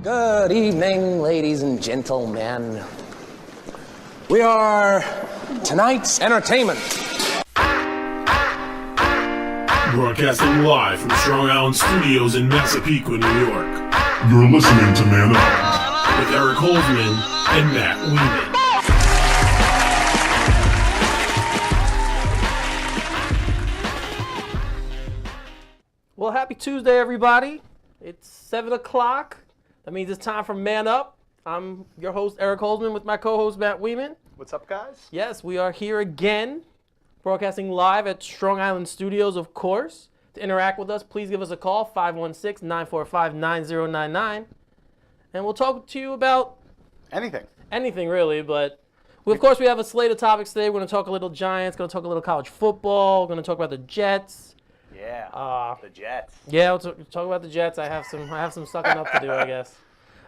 Good evening, ladies and gentlemen. We are tonight's entertainment. Broadcasting live from Strong Island Studios in Massapequa, New York. You're listening to Man Up With Eric Holzman and Matt Weeman. Well, happy Tuesday, everybody. It's 7 o'clock. That means it's time for Man Up. I'm your host, Eric Holzman, with my co-host, Matt Weeman. What's up, guys? Yes, we are here again, broadcasting live at Strong Island Studios, of course. To interact with us, please give us a call, 516-945-9099. And we'll talk to you about anything really, but of course we have a slate of topics today. We're going to talk a little Giants, going to talk a little college football, we're going to talk about the Jets. Yeah, the Jets. Yeah, we'll talk about the Jets. I have some sucking up to do, I guess.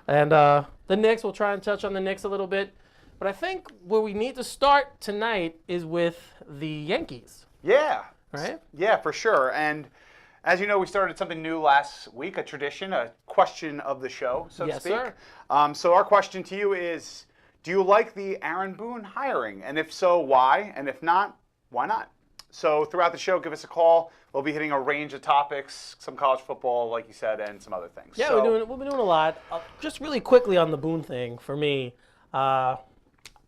And the Knicks, we'll try and touch on the Knicks a little bit. But I think where we need to start tonight is with the Yankees. Yeah. Right? Yeah, for sure. And as you know, we started something new last week, a tradition, a question of the show, so to speak. Yes, sir. So our question to you is, do you like the Aaron Boone hiring? And if so, why? And if not, why not? So throughout the show, give us a call. We'll be hitting a range of topics, some college football, like you said, and some other things. Yeah, we've been doing a lot. Just really quickly on the Boone thing, for me, I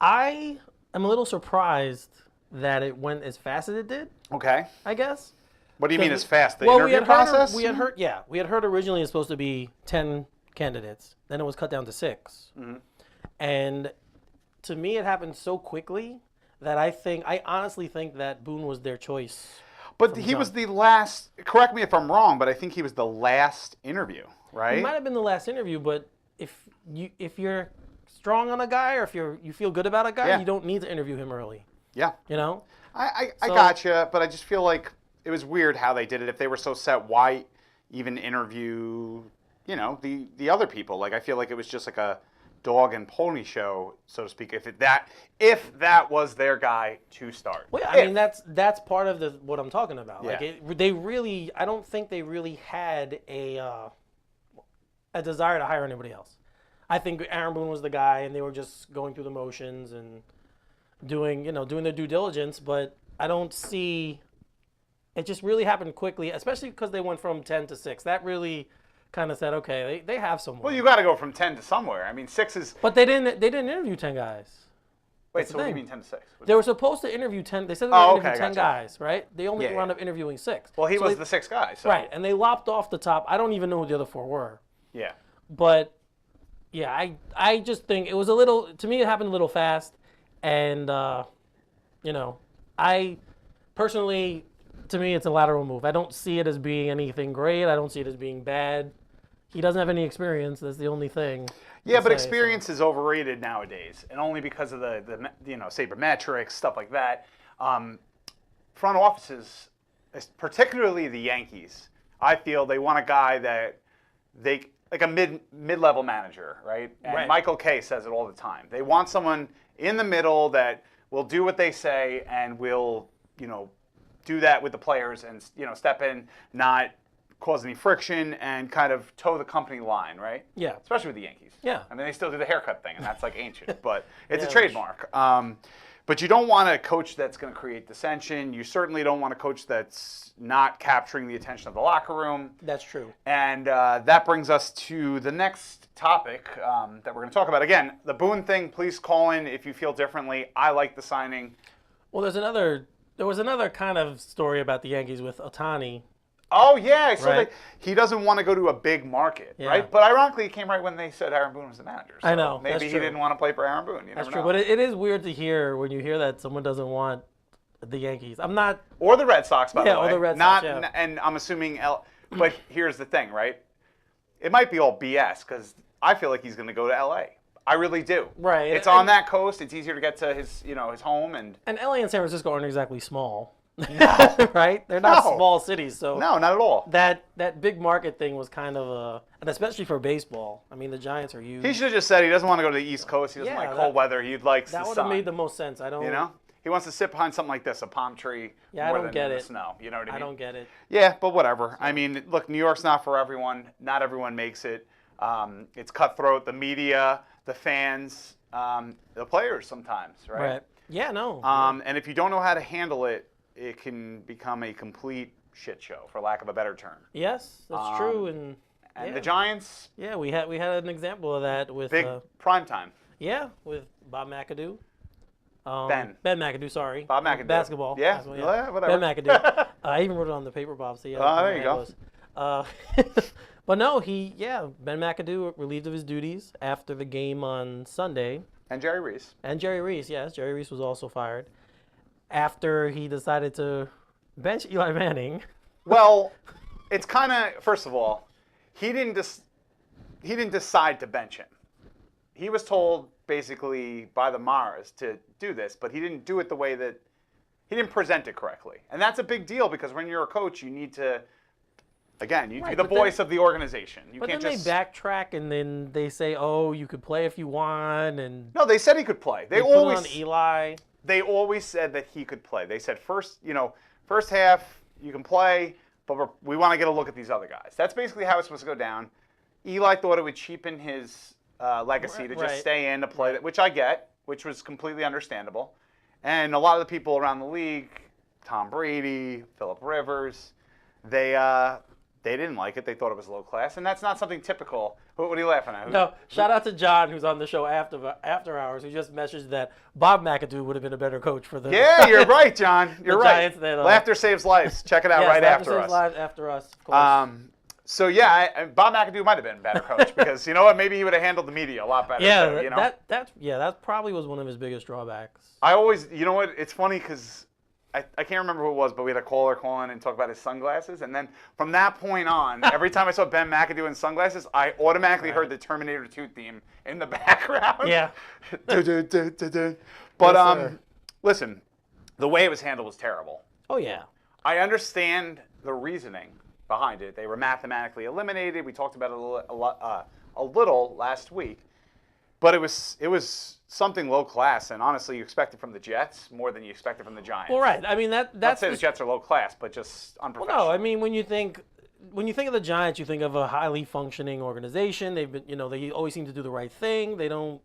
am a little surprised that it went as fast as it did. Okay. I guess. What do you mean as fast? The interview process? We had heard originally it's supposed to be 10 candidates. Then it was cut down to 6. Mm-hmm. And to me, it happened so quickly that I honestly think that Boone was their choice. But he was the last, correct me if I'm wrong, but I think he was the last interview, right? He might have been the last interview, but if you're strong on a guy or if you feel good about a guy, you don't need to interview him early. Yeah. You know? I gotcha, but I just feel like it was weird how they did it. If they were so set, why even interview, the other people? Like, I feel like it was just like a dog and pony show, so to speak, if that was their guy to start. Well, I mean, that's part of what I'm talking about. Yeah. Like, I don't think they really had a desire to hire anybody else. I think Aaron Boone was the guy, and they were just going through the motions and doing their due diligence, but I don't see, it just really happened quickly, especially because they went from 10 to 6. That really kind of said, okay, they have someone. Well, you got to go from 10 to somewhere. I mean, 6 is. But they didn't interview 10 guys. Wait, so what do you mean 10 to 6? They were supposed to interview 10. They said they were going to interview 10 gotcha. guys, right? They only wound up interviewing 6. Well, he was the 6th guy. So. Right, and they lopped off the top. I don't even know who the other 4 were. Yeah. But yeah, I just think it was a little. To me, it happened a little fast, and I personally, to me, it's a lateral move. I don't see it as being anything great. I don't see it as being bad. He doesn't have any experience. That's the only thing. Yeah, but experience is overrated nowadays, and only because of the sabermetrics, stuff like that. Front offices, particularly the Yankees, I feel they want a guy that like a mid-level manager, right? And right. Michael Kay says it all the time. They want someone in the middle that will do what they say and will, do that with the players and step in, not cause any friction and kind of toe the company line, right? Yeah. Especially with the Yankees. Yeah. I mean, they still do the haircut thing, and that's like ancient, but it's a trademark. But you don't want a coach that's going to create dissension. You certainly don't want a coach that's not capturing the attention of the locker room. That's true. And that brings us to the next topic that we're going to talk about. Again, the Boone thing, please call in if you feel differently. I like the signing. Well, there was another kind of story about the Yankees with Ohtani. Oh, yeah. So right. he doesn't want to go to a big market, Yeah. right? But ironically, it came right when they said Aaron Boone was the manager. So I know. Maybe that's he true. didn't want to play for Aaron Boone. That's true. But it is weird to hear when you hear that someone doesn't want the Yankees. I'm not. Or the Red Sox, by the way. Yeah, or the Red Sox, yeah. And I'm assuming but here's the thing, right? It might be all BS because I feel like he's going to go to L.A. I really do. Right. It's on that coast. It's easier to get to his home. And LA and San Francisco aren't exactly small. No. Right? They're not small cities. So no, not at all. That big market thing was kind of and especially for baseball. I mean, the Giants are huge. He should have just said he doesn't want to go to the East Coast. He doesn't like cold weather. He likes the sun. That would have made the most sense. I don't. He wants to sit behind something like this, a palm tree. Yeah, I don't get it. The snow. You know what I mean? I don't get it. Yeah, but whatever. I mean, look, New York's not for everyone. Not everyone makes it. It's cutthroat. The media, the fans, the players sometimes, right? Right. Yeah, no. And if you don't know how to handle it, it can become a complete shit show, for lack of a better term. Yes, that's true. And the Giants, yeah, we had an example of that with big prime time. yeah, with Bob McAdoo. Ben McAdoo, sorry. Bob McAdoo. Basketball. Yeah, Basketball, yeah, whatever. Ben McAdoo. I even wrote it on the paper, Bob. So yeah. Oh, there you go. But no, Ben McAdoo relieved of his duties after the game on Sunday. And Jerry Reese. And Jerry Reese, yes. Jerry Reese was also fired after he decided to bench Eli Manning. Well, it's kind of, first of all, he didn't decide to bench him. He was told basically by the Maras to do this, but he didn't do it the way that he didn't present it correctly. And that's a big deal because when you're a coach, you need to, again, you be the voice of the organization. You can't then just they backtrack and then they say, "Oh, you could play if you want." And no, they said he could play. They put always on Eli. They always said that he could play. They said first half you can play, but we want to get a look at these other guys. That's basically how it's supposed to go down. Eli thought it would cheapen his legacy to just stay in to play, which I get, which was completely understandable. And a lot of the people around the league, Tom Brady, Phillip Rivers, they didn't like it. They thought it was low class, and that's not something typical. What are you laughing at? No, shout out to John, who's on the show after hours, who just messaged that Bob McAdoo would have been a better coach for the. Yeah, you're right, John. You're right. Giants Laughter saves lives. Check it out right after us. Lives after us. Of course. So yeah, Bob McAdoo might have been a better coach because you know what? Maybe he would have handled the media a lot better. Yeah, too, that probably was one of his biggest drawbacks. I always, you know what? It's funny because I can't remember who it was, but we had a caller call in and talk about his sunglasses, and then from that point on, every time I saw Ben McAdoo in sunglasses, I automatically heard the Terminator 2 theme in the background. Yeah. But listen, the way it was handled was terrible. Oh yeah. I understand the reasoning behind it. They were mathematically eliminated. We talked about it a little last week, but it was something low class, and honestly, you expect it from the Jets more than you expect it from the Giants. Well, right. I mean that's. Not say the Jets are low class, but just unprofessional. Well, no. I mean when you think of the Giants, you think of a highly functioning organization. They've been, they always seem to do the right thing. They don't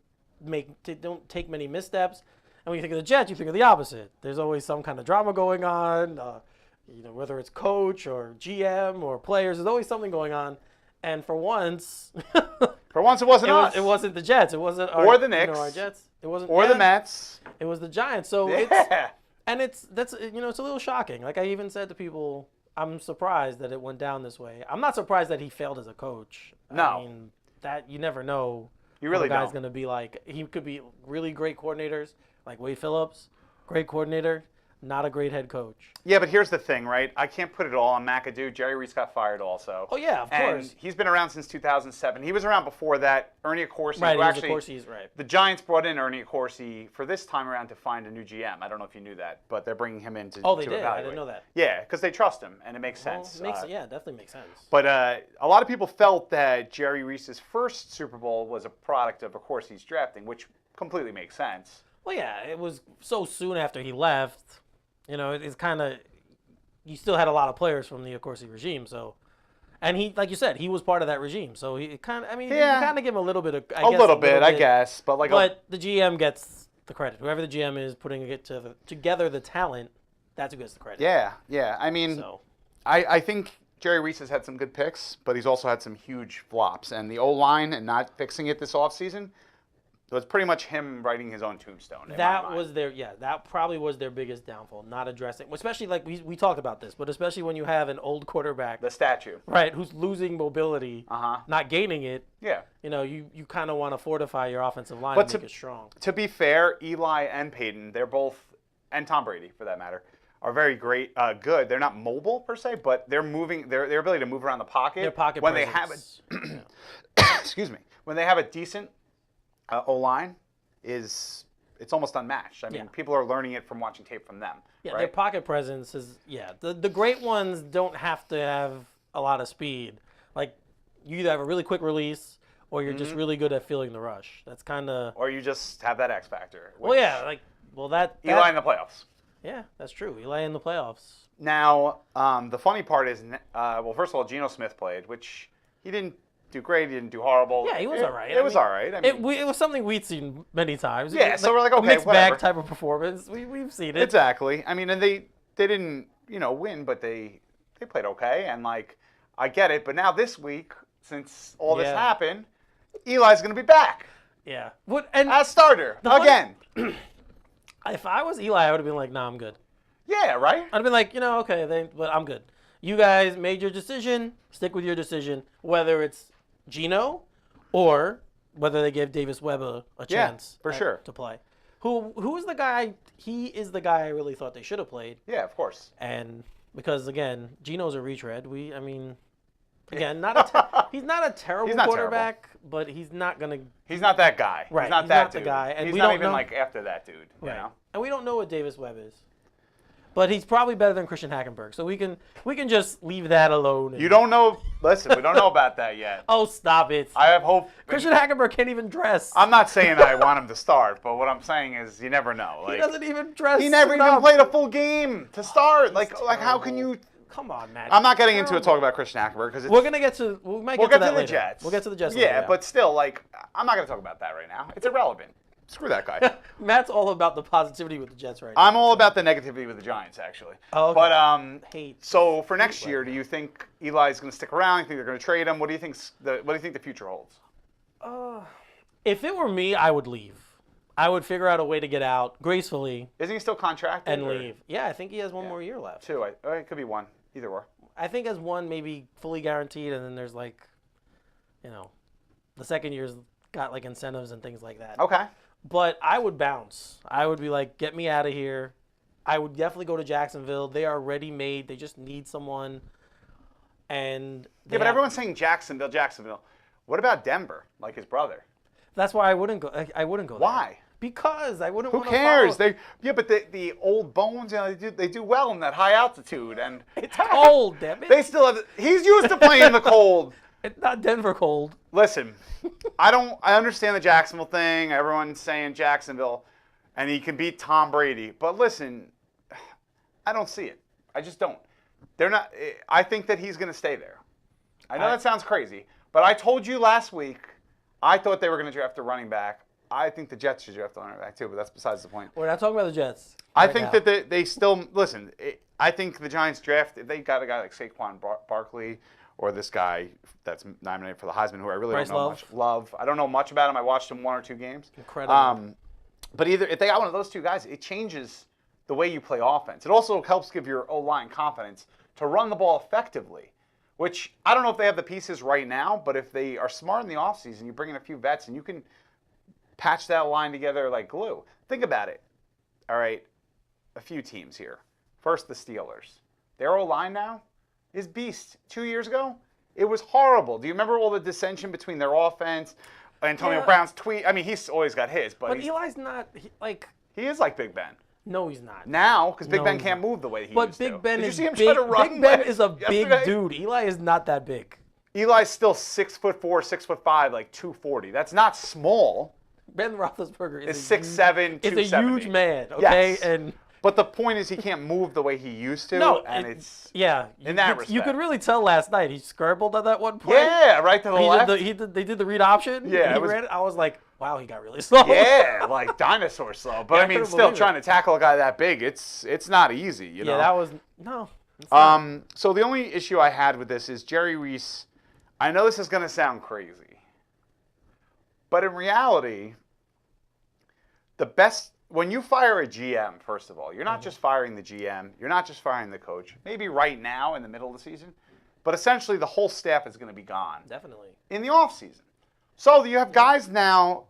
take many missteps. And when you think of the Jets, you think of the opposite. There's always some kind of drama going on. Whether it's coach or GM or players, there's always something going on. And for once, it wasn't us. It wasn't the Jets. It wasn't or the Knicks. Our Jets. It wasn't or the Mets. It was the Giants. So it's a little shocking. Like I even said to people, I'm surprised that it went down this way. I'm not surprised that he failed as a coach. No. I mean, that you never know. You really what a guy's don't. going to be like. He could be really great coordinators, like Wade Phillips, great coordinator, not a great head coach. Yeah, but here's the thing, right? I can't put it all on McAdoo. Jerry Reese got fired also. Oh, yeah, of course. And he's been around since 2007. He was around before that. Ernie Accorsi. Right, Accorsi's right. The Giants brought in Ernie Accorsi for this time around to find a new GM. I don't know if you knew that, but they're bringing him in to evaluate. I didn't know that. Yeah, because they trust him, and it makes sense. Definitely makes sense. But a lot of people felt that Jerry Reese's first Super Bowl was a product of Accorsi's drafting, which completely makes sense. Well, yeah, it was so soon after he left. It's kind of, you still had a lot of players from the Accorsi regime, so, and he, like you said, he was part of that regime, so he kind of, you kind of give him a little bit of, I guess, but the GM gets the credit. Whoever the GM is putting it together the talent, that's who gets the credit. Yeah. I mean, I think Jerry Reese has had some good picks, but he's also had some huge flops, and the O-line and not fixing it this offseason, so it's pretty much him writing his own tombstone. That probably was their biggest downfall, not addressing, especially like we talked about this, but especially when you have an old quarterback, the statue, right, who's losing mobility, not gaining it. Yeah, you kind of want to fortify your offensive line and make it strong. To be fair, Eli and Peyton, they're both, and Tom Brady for that matter, are very good. They're not mobile per se, but they're moving. Their ability to move around the pocket. Their pocket when presence. They have excuse me, when they have a decent O-line it's almost unmatched. I mean, people are learning it from watching tape from them. Yeah, right? Their pocket presence is, the great ones don't have to have a lot of speed. Like, you either have a really quick release or you're just really good at feeling the rush. That's kind of... Or you just have that X factor. Eli in the playoffs. Yeah, that's true. Eli in the playoffs. Now, the funny part is, first of all, Geno Smith played, which he didn't do great. He didn't do horrible. Yeah, he was all right. It was all right. I mean, it was something we'd seen many times. Yeah, so we're like, okay, a mixed whatever. bag type of performance. We've seen it. exactly. I mean, and they didn't, win, but they played okay. And, like, I get it. But now this week, since all this happened, Eli's going to be back Yeah. And as starter again. if I was Eli, I would have been like, nah, I'm good. Yeah, right? I'd have been like, okay, but I'm good. You guys made your decision. Stick with your decision, whether it's Geno or whether they give Davis Webb a chance for sure. to play. Who is the guy? He is the guy I really thought they should have played. Yeah, of course. And because, again, Geno's a retread. Again, he's not a terrible quarterback, but he's not going to. He's not that guy. Right. He's not that dude. the guy. And he's we not don't even know, like after that dude. right. You know? And we don't know what Davis Webb is. But he's probably better than Christian Hackenberg. So we can just leave that alone. You don't know. Listen, we don't know about that yet. Oh, stop it. I have hope. Christian Hackenberg can't even dress. I'm not saying I want him to start, but what I'm saying is you never know. He Like, doesn't even dress. he never even enough. played a full game to start. Like how can terrible. you? Come on, Matt. I'm not getting into a talk about Christian Hackenberg because We're gonna get to. We might we'll get to get that to the later. Jets. We'll get to the Jets. Yeah, later, but still, like, I'm not going to talk about that right now. It's irrelevant. Screw that guy. Matt's all about the positivity with the Jets right now. I'm all about the negativity with the Giants, actually. Oh, okay. But Hate. so for next year, do you think Eli's going to stick around? You think they're going to trade him? What do you think the future holds? If it were me, I would leave. I would figure out a way to get out gracefully Isn't he still contracted? and or leave. Yeah, I think he has one more year left. Two. It could be one. Either or. I think as one maybe fully guaranteed, and then there's like, the second year's got like incentives and things like that. Okay. But I would bounce. I would be like, get me out of here. I would definitely go to Jacksonville. They are ready made. They just need someone. And Yeah, but everyone's saying Jacksonville. What about Denver? Like his brother. that's why I wouldn't go. I wouldn't go. Why? There. Because I wouldn't. Who wanna cares? follow- But the old bones, they do well in that high altitude, and It's cold, damn it. they still have. He's used to playing in the cold. It's not Denver cold. Listen, I understand the Jacksonville thing. Everyone's saying Jacksonville, and he can beat Tom Brady. But listen, I don't see it. I just don't. They're not. I think that he's going to stay there. I know that sounds crazy, but I told you last week. I thought they were going to draft a running back. I think the Jets should draft a running back too, but that's besides the point. We're not talking about the Jets. I right think now. that they still listen. I think the Giants draft. If they got a guy like Saquon Barkley or this guy that's nominated for the Heisman, who I really Bryce don't know Love. much. Love. I don't know much about him. I watched him 1 or 2 games. Incredible. But if they got one of those two guys, it changes the way you play offense. It also helps give your O-line confidence to run the ball effectively, which I don't know if they have the pieces right now, but if they are smart in the offseason, you bring in a few vets and you can patch that line together like glue. Think about it. All right, a few teams here. First, the Steelers. Their O-line now is beast. 2 years ago, it was horrible. Do you remember all the dissension between their offense? Antonio Brown's tweet. I mean, he's always got his, but Eli's not he is like Big Ben. No, he's not. Now, because Big No, Ben he's can't move the way he But used Big to. Ben Did is you see him big. try to run Big Ben is a yesterday? big dude. Eli is not that big. Eli's still 6'4", 6'5", like 240. That's not small. Ben Roethlisberger Is 6'7", Is a 270. huge man. Okay, Yes. and But the point is he can't move the way he used to. no, and it's yeah. in that you respect. could really tell last night. He scrambled at that one point. Yeah, right to the left. They did the read option. Yeah, and he it was- ran it. I was like, wow, he got really slow. Yeah, like dinosaur slow. But Yeah, I I mean, couldn't still believe it. trying to tackle a guy that big, it's not easy. You know. Yeah, that was no. it's not. So the only issue I had with this is Jerry Reese. I know this is going to sound crazy, but in reality, when you fire a GM, first of all, you're not just firing the GM, you're not just firing the coach. Maybe right now in the middle of the season, but essentially the whole staff is going to be gone Definitely. in the offseason. So you have guys now,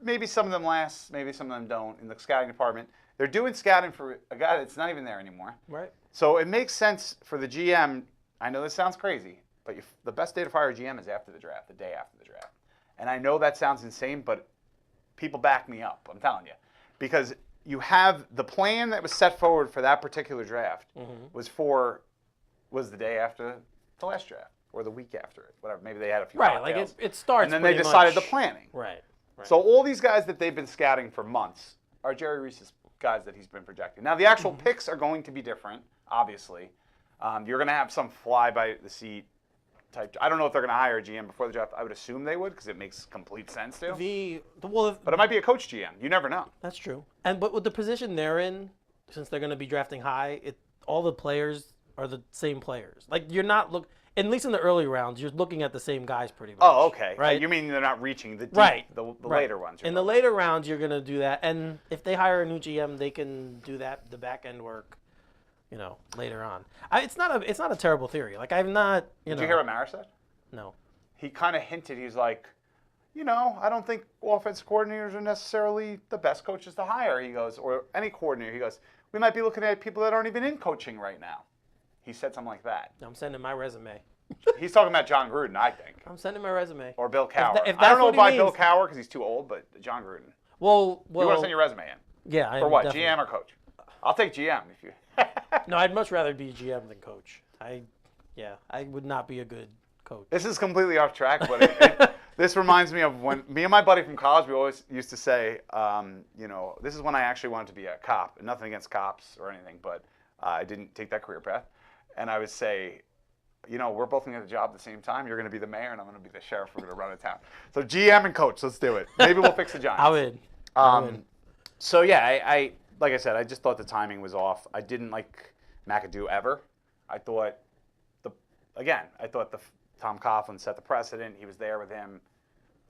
maybe some of them last, maybe some of them don't, in the scouting department. They're doing scouting for a guy that's not even there anymore. Right. So it makes sense for the GM. I know this sounds crazy, but the best day to fire a GM is after the draft, the day after the draft. And I know that sounds insane, but people back me up. I'm telling you. Because you have the plan that was set forward for that particular draft was the day after the last draft or the week after it, whatever. Maybe they had a few Right. Like cocktails. it starts. And then they pretty decided much- the planning. Right. So all these guys that they've been scouting for months are Jerry Reese's guys that he's been projecting. Now, the actual picks are going to be different, obviously. You're going to have some fly-by-the-seat type. I don't know if they're going to hire a GM before the draft. I would assume they would because it makes complete sense to. But it might be a coach GM. You never know. That's true. But with the position they're in, since they're going to be drafting high, all the players are the same players. Like you're not at least in the early rounds, you're looking at the same guys pretty much. Oh, okay. Right. You mean they're not reaching the deep, right. the right. later ones? In the later rounds, you're going to do that, and if they hire a new GM, they can do the back end work. Later on. It's not a terrible theory. Like I'm not. Did you hear what Mara said? No. He kind of hinted. He's like, I don't think offensive coordinators are necessarily the best coaches to hire. He goes, or any coordinator. He goes, we might be looking at people that aren't even in coaching right now. He said something like that. I'm sending my resume. He's talking about John Gruden, I think. I'm sending my resume. Or Bill Cowher. If I don't know what he about means. Bill Cowher because he's too old, but John Gruden. Well, You want to send your resume in? Yeah. For what, definitely. GM or coach? I'll take GM if you. No, I'd much rather be GM than coach. I would not be a good coach. This is completely off track, but this reminds me of when me and my buddy from college, we always used to say, this is when I actually wanted to be a cop. And nothing against cops or anything, but I didn't take that career path. And I would say, we're both going to get the job at the same time. You're going to be the mayor, and I'm going to be the sheriff. We're going to run a town. So GM and coach, let's do it. Maybe we'll fix the Giants. I would. So yeah, I like I said, I just thought the timing was off. I didn't like McAdoo ever. I thought Tom Coughlin set the precedent. He was there with him,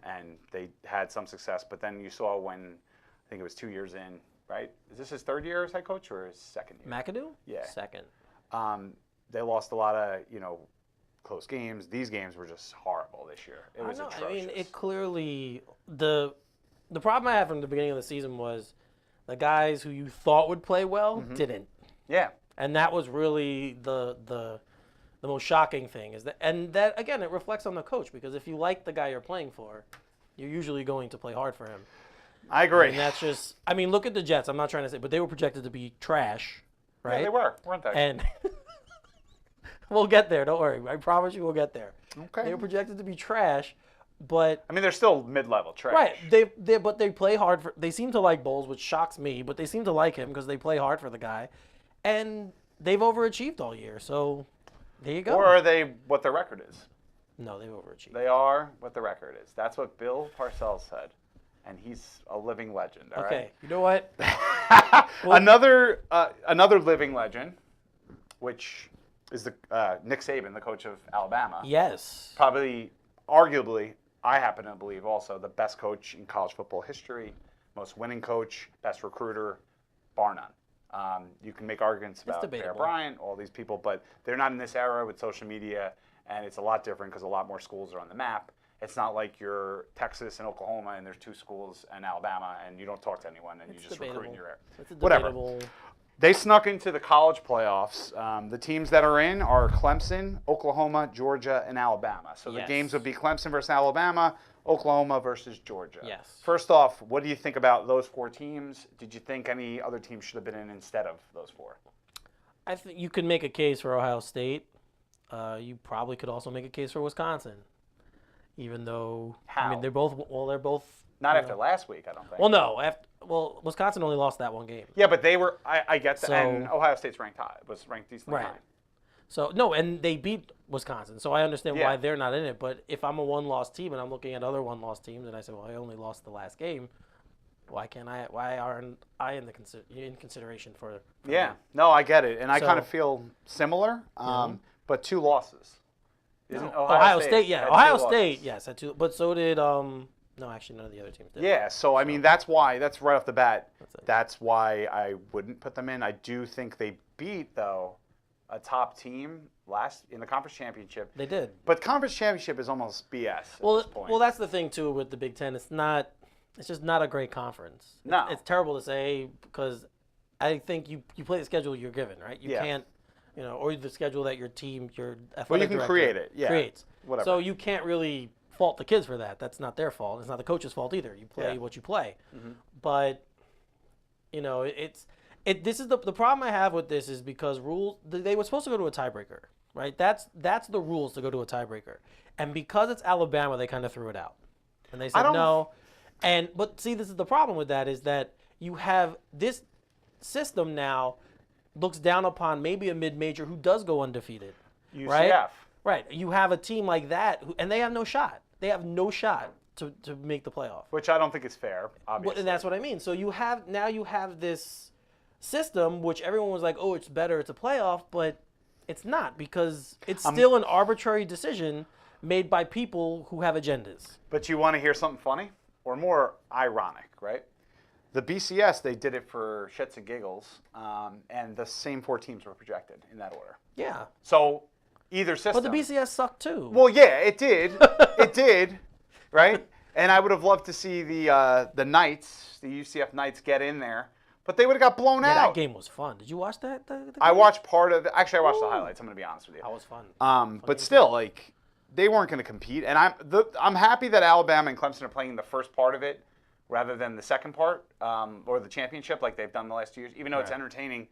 and they had some success. But then you saw when I think it was 2 years in, right? Is this his third year as head coach or his second year? McAdoo? Yeah. Second. They lost a lot of close games. These games were just horrible this year. It was atrocious. I mean, it clearly the problem I had from the beginning of the season was the guys who you thought would play well didn't. Yeah. And that was really the most shocking thing and that again it reflects on the coach because if you like the guy you're playing for, you're usually going to play hard for him. I agree. And that's just look at the Jets. I'm not trying to say, but they were projected to be trash, right? Yeah, they weren't they? And we'll get there. Don't worry. I promise you, we'll get there. Okay. They were projected to be trash, but I mean, they're still mid-level trash. right. But they play hard they seem to like Bowles, which shocks me. But they seem to like him because they play hard for the guy, and they've overachieved all year. So there you go. Or are they what their record is? No, they've overachieved. They are what the record is. That's what Bill Parcells said, and he's a living legend. All Okay. right? You know what? Another living legend, which is the Nick Saban, the coach of Alabama. Yes. Probably, arguably, I happen to believe also the best coach in college football history, most winning coach, best recruiter, bar none. You can make arguments about Bear debatable. Bryant, all these people, but they're not in this era with social media, and it's a lot different because a lot more schools are on the map. It's not like you're Texas and Oklahoma, and there's 2 schools and Alabama, and you don't talk to anyone, and you just recruit in your area. It's a Whatever. debatable. They snuck into the college playoffs. The teams that are in are Clemson, Oklahoma, Georgia, and Alabama. So the Yes. games would be Clemson versus Alabama, Oklahoma versus Georgia. Yes. First off, what do you think about those 4 teams? Did you think any other teams should have been in instead of those 4? I think you could make a case for Ohio State. You probably could also make a case for Wisconsin, even though How? I mean they're both Not after last week, I don't think. Well, no, Wisconsin only lost that one game. Yeah, but they were. I get that. So- And Ohio State's ranked high. Was ranked decently Right. high. So no, and they beat Wisconsin, so I understand Yeah. why they're not in it. But if I'm a one-loss team and I'm looking at other one-loss teams, and I say, well, I only lost the last game, why can't I? Why aren't I in consideration for? Yeah. them? No, I get it, and I So- kind of feel similar. But 2 losses. Isn't Ohio State, yeah, had 2 Ohio losses? State, yes, had 2, but so did no, actually none of the other teams did. Yeah, so I mean that's right off the bat. it. That's why I wouldn't put them in. I do think they beat though a top team in the conference championship. They did. But conference championship is almost BS at this point. Well, that's the thing too with the Big Ten. It's just not a great conference. No. It's terrible to say because I think you play the schedule you're given, right? You Yeah. can't, or the schedule that your athletic Well, you can director create it, yeah. creates. Whatever. So you can't really fault the kids for that. That's not their fault. It's not the coach's fault either. You play Yeah. what you play. But this is the problem I have with this is because rules they were supposed to go to a tiebreaker, right? That's the rules to go to a tiebreaker, and because it's Alabama, they kind of threw it out, and they said no. But see, this is the problem with that is that you have this system now looks down upon maybe a mid-major who does go undefeated, UCF. right? Right. You have a team like that, and they have no shot. They have no shot to make the playoff. Which I don't think is fair, obviously. And that's what I mean. So you have this system which everyone was like, oh, it's better, it's a playoff, but it's not because it's still an arbitrary decision made by people who have agendas. But you want to hear something funny or more ironic, right? The BCS, they did it for shits and giggles, and the same 4 teams were projected in that order. Yeah. So either system. But the BCS sucked too. Well, yeah, it did. It did, right? And I would have loved to see the Knights, the UCF Knights, get in there, but they would have got blown out. That game was fun. Did you watch that? I watched part of it. Actually, I watched the highlights. I'm going to be honest with you. That was fun. But still, like, they weren't going to compete. And I'm happy that Alabama and Clemson are playing the first part of it rather than the second part or the championship like they've done the last 2 years. Even though it's entertaining,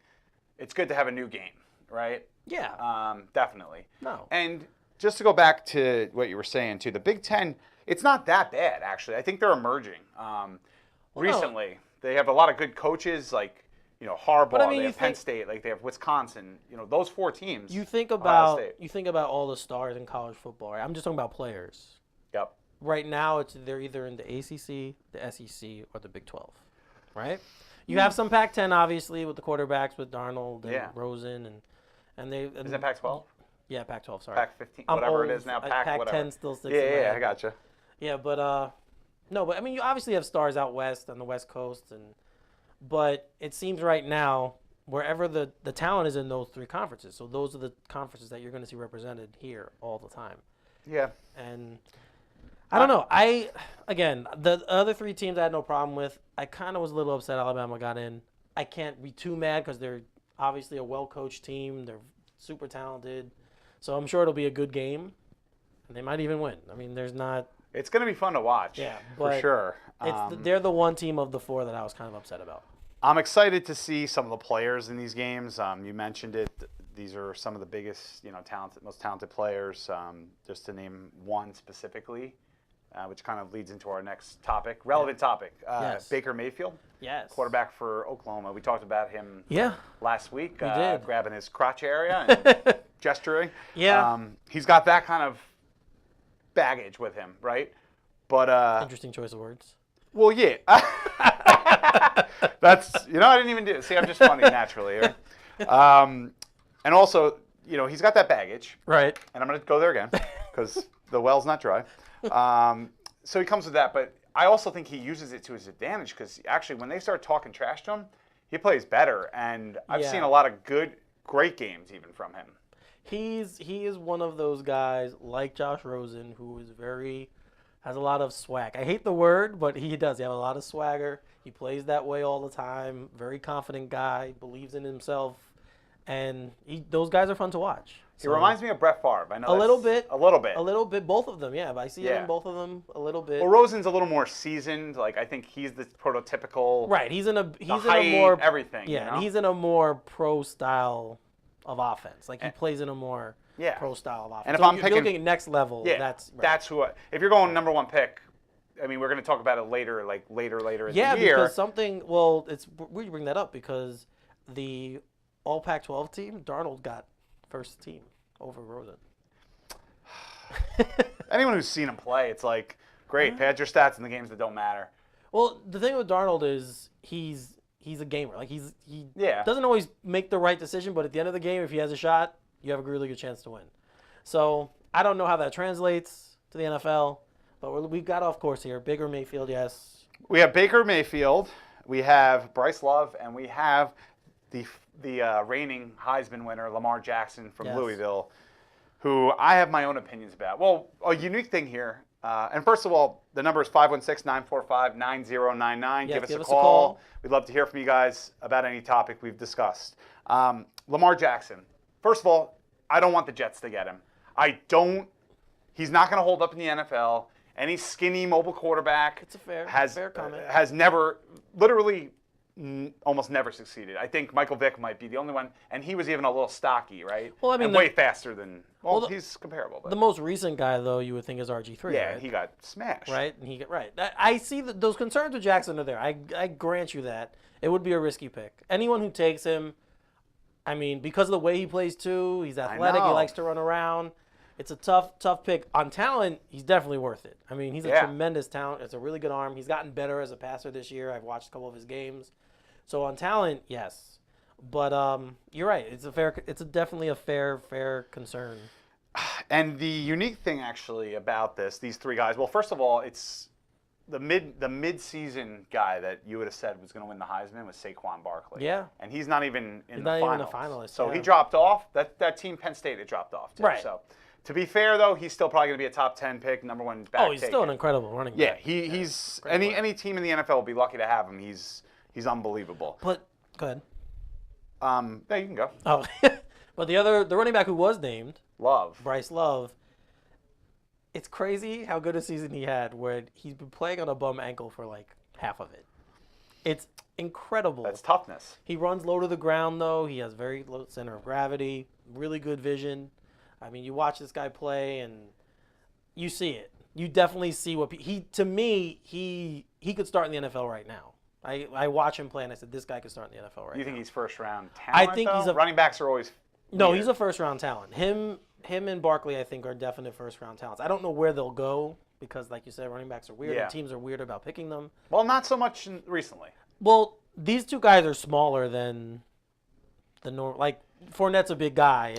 it's good to have a new game, right? Yeah. Definitely. No. And just to go back to what you were saying, too, the Big Ten, it's not that bad, actually. I think they're emerging recently. They have a lot of good coaches, like, Harbaugh, they have Penn State, like they have Wisconsin. Those 4 teams. You think about all the stars in college football, right? I'm just talking about players. Yep. Right now, they're either in the ACC, the SEC, or the Big 12, right? You have some Pac-10, obviously, with the quarterbacks, with Darnold and Rosen, and they. Is that Pac-12? Yeah, Pac-12. Sorry. Pac-15, whatever it is now. Pac-10 whatever. still sticks. in my head. I gotcha. Yeah, but no, but I mean, you obviously have stars out west on the West Coast, but it seems right now wherever the talent is in those 3 conferences. So those are the conferences that you're going to see represented here all the time. Yeah. And I don't know. Again, the other 3 teams I had no problem with. I kind of was a little upset Alabama got in. I can't be too mad because they're obviously a well-coached team. They're super talented. So I'm sure it'll be a good game. And they might even win. I mean, It's going to be fun to watch. Yeah, for sure. They're the one team of the 4 that I was kind of upset about. I'm excited to see some of the players in these games. You mentioned it. These are some of the biggest, most talented players. Just to name one specifically, which kind of leads into our next topic, relevant topic. Yes. Baker Mayfield, quarterback for Oklahoma. We talked about him last week. We did. Grabbing his crotch area and gesturing. Yeah. He's got that kind of baggage with him, right? But interesting choice of words. Well, yeah. That's I didn't even do it. See, I'm just funny naturally. Right? And also, he's got that baggage. Right. And I'm going to go there again because the well's not dry. So he comes with that, but I also think he uses it to his advantage because actually when they start talking trash to him, he plays better. And I've seen a lot of great games even from him. He is one of those guys like Josh Rosen who is has a lot of swag. I hate the word, but he does. He has a lot of swagger. He plays that way all the time. Very confident guy, believes in himself, and those guys are fun to watch. He reminds me of Brett Favre. I know a little bit. A little bit. A little bit. Both of them, yeah. But I see it in both of them a little bit. Well, Rosen's a little more seasoned. Like I think he's the prototypical. Right. He's in a height, more everything. Yeah. He's in a more pro style of offense. Like he plays in a more pro style of offense. And if if you're looking at next level, that's who. If you're going number 1 pick, I mean, we're going to talk about it later, like later in the year. Yeah, because something. Well, we bring that up because the All Pac-12 team, Darnold got first team over Rosen. Anyone who's seen him play, it's like great. Pad your stats in the games that don't matter. Well, the thing with Darnold is he's a gamer. Like he doesn't always make the right decision, but at the end of the game, if he has a shot, you have a really good chance to win. So I don't know how that translates to the NFL, but we got off course here. Baker Mayfield, yes. We have Baker Mayfield. We have Bryce Love, and we have the reigning Heisman winner, Lamar Jackson from Louisville, who I have my own opinions about. Well, a unique thing here, and first of all, the number is 516-945-9099. Yes, give us a call. We'd love to hear from you guys about any topic we've discussed. Lamar Jackson. First of all, I don't want the Jets to get him. He's not going to hold up in the NFL. Any skinny mobile quarterback it's a fair comment. Has never, literally almost never succeeded. I think Michael Vick might be the only one, and he was even a little stocky, right? Well, I mean, and way faster than, he's comparable. But. The most recent guy, though, you would think is RG3, Yeah, right? he got smashed. Right, and I see that those concerns with Jackson are there. I grant you that. It would be a risky pick. Anyone who takes him, I mean, because of the way he plays too, he's athletic, he likes to run around. It's a tough pick. On talent, he's definitely worth it. I mean, he's a Yeah. tremendous talent. It's a really good arm. He's gotten better as a passer this year. I've watched a couple of his games. So on talent, yes. But you're right. It's definitely a fair concern. And the unique thing actually about these three guys. Well, first of all, it's the mid-season guy that you would have said was going to win the Heisman was Saquon Barkley. Yeah. And he's not even in He's the not even finals. a finalist, So yeah. he dropped off. That team Penn State, it dropped off too. Right. So to be fair though, he's still probably going to be a top 10 pick, number one back. Oh, he's still an incredible running Yeah, back. he's great any team in the NFL will be lucky to have him. He's unbelievable. But go ahead. Yeah, you can go. Oh, but the running back who was named, Love. Bryce Love. It's crazy how good a season he had where he's been playing on a bum ankle for like half of it. It's incredible. That's toughness. He runs low to the ground, though. He has very low center of gravity, really good vision. I mean, you watch this guy play, and you see it. You definitely see what to me, he could start in the NFL right now. I watch him play, and I said, this guy could start in the NFL right now. You think he's first round talent? I think though? he's running backs are always. No, weird. he's a first-round talent. Him and Barkley, I think, are definite first-round talents. I don't know where they'll go because, like you said, running backs are weird, Yeah. and teams are weird about picking them. Well, not so much recently. Well, these two guys are smaller than the norm. Like Fournette's a big guy,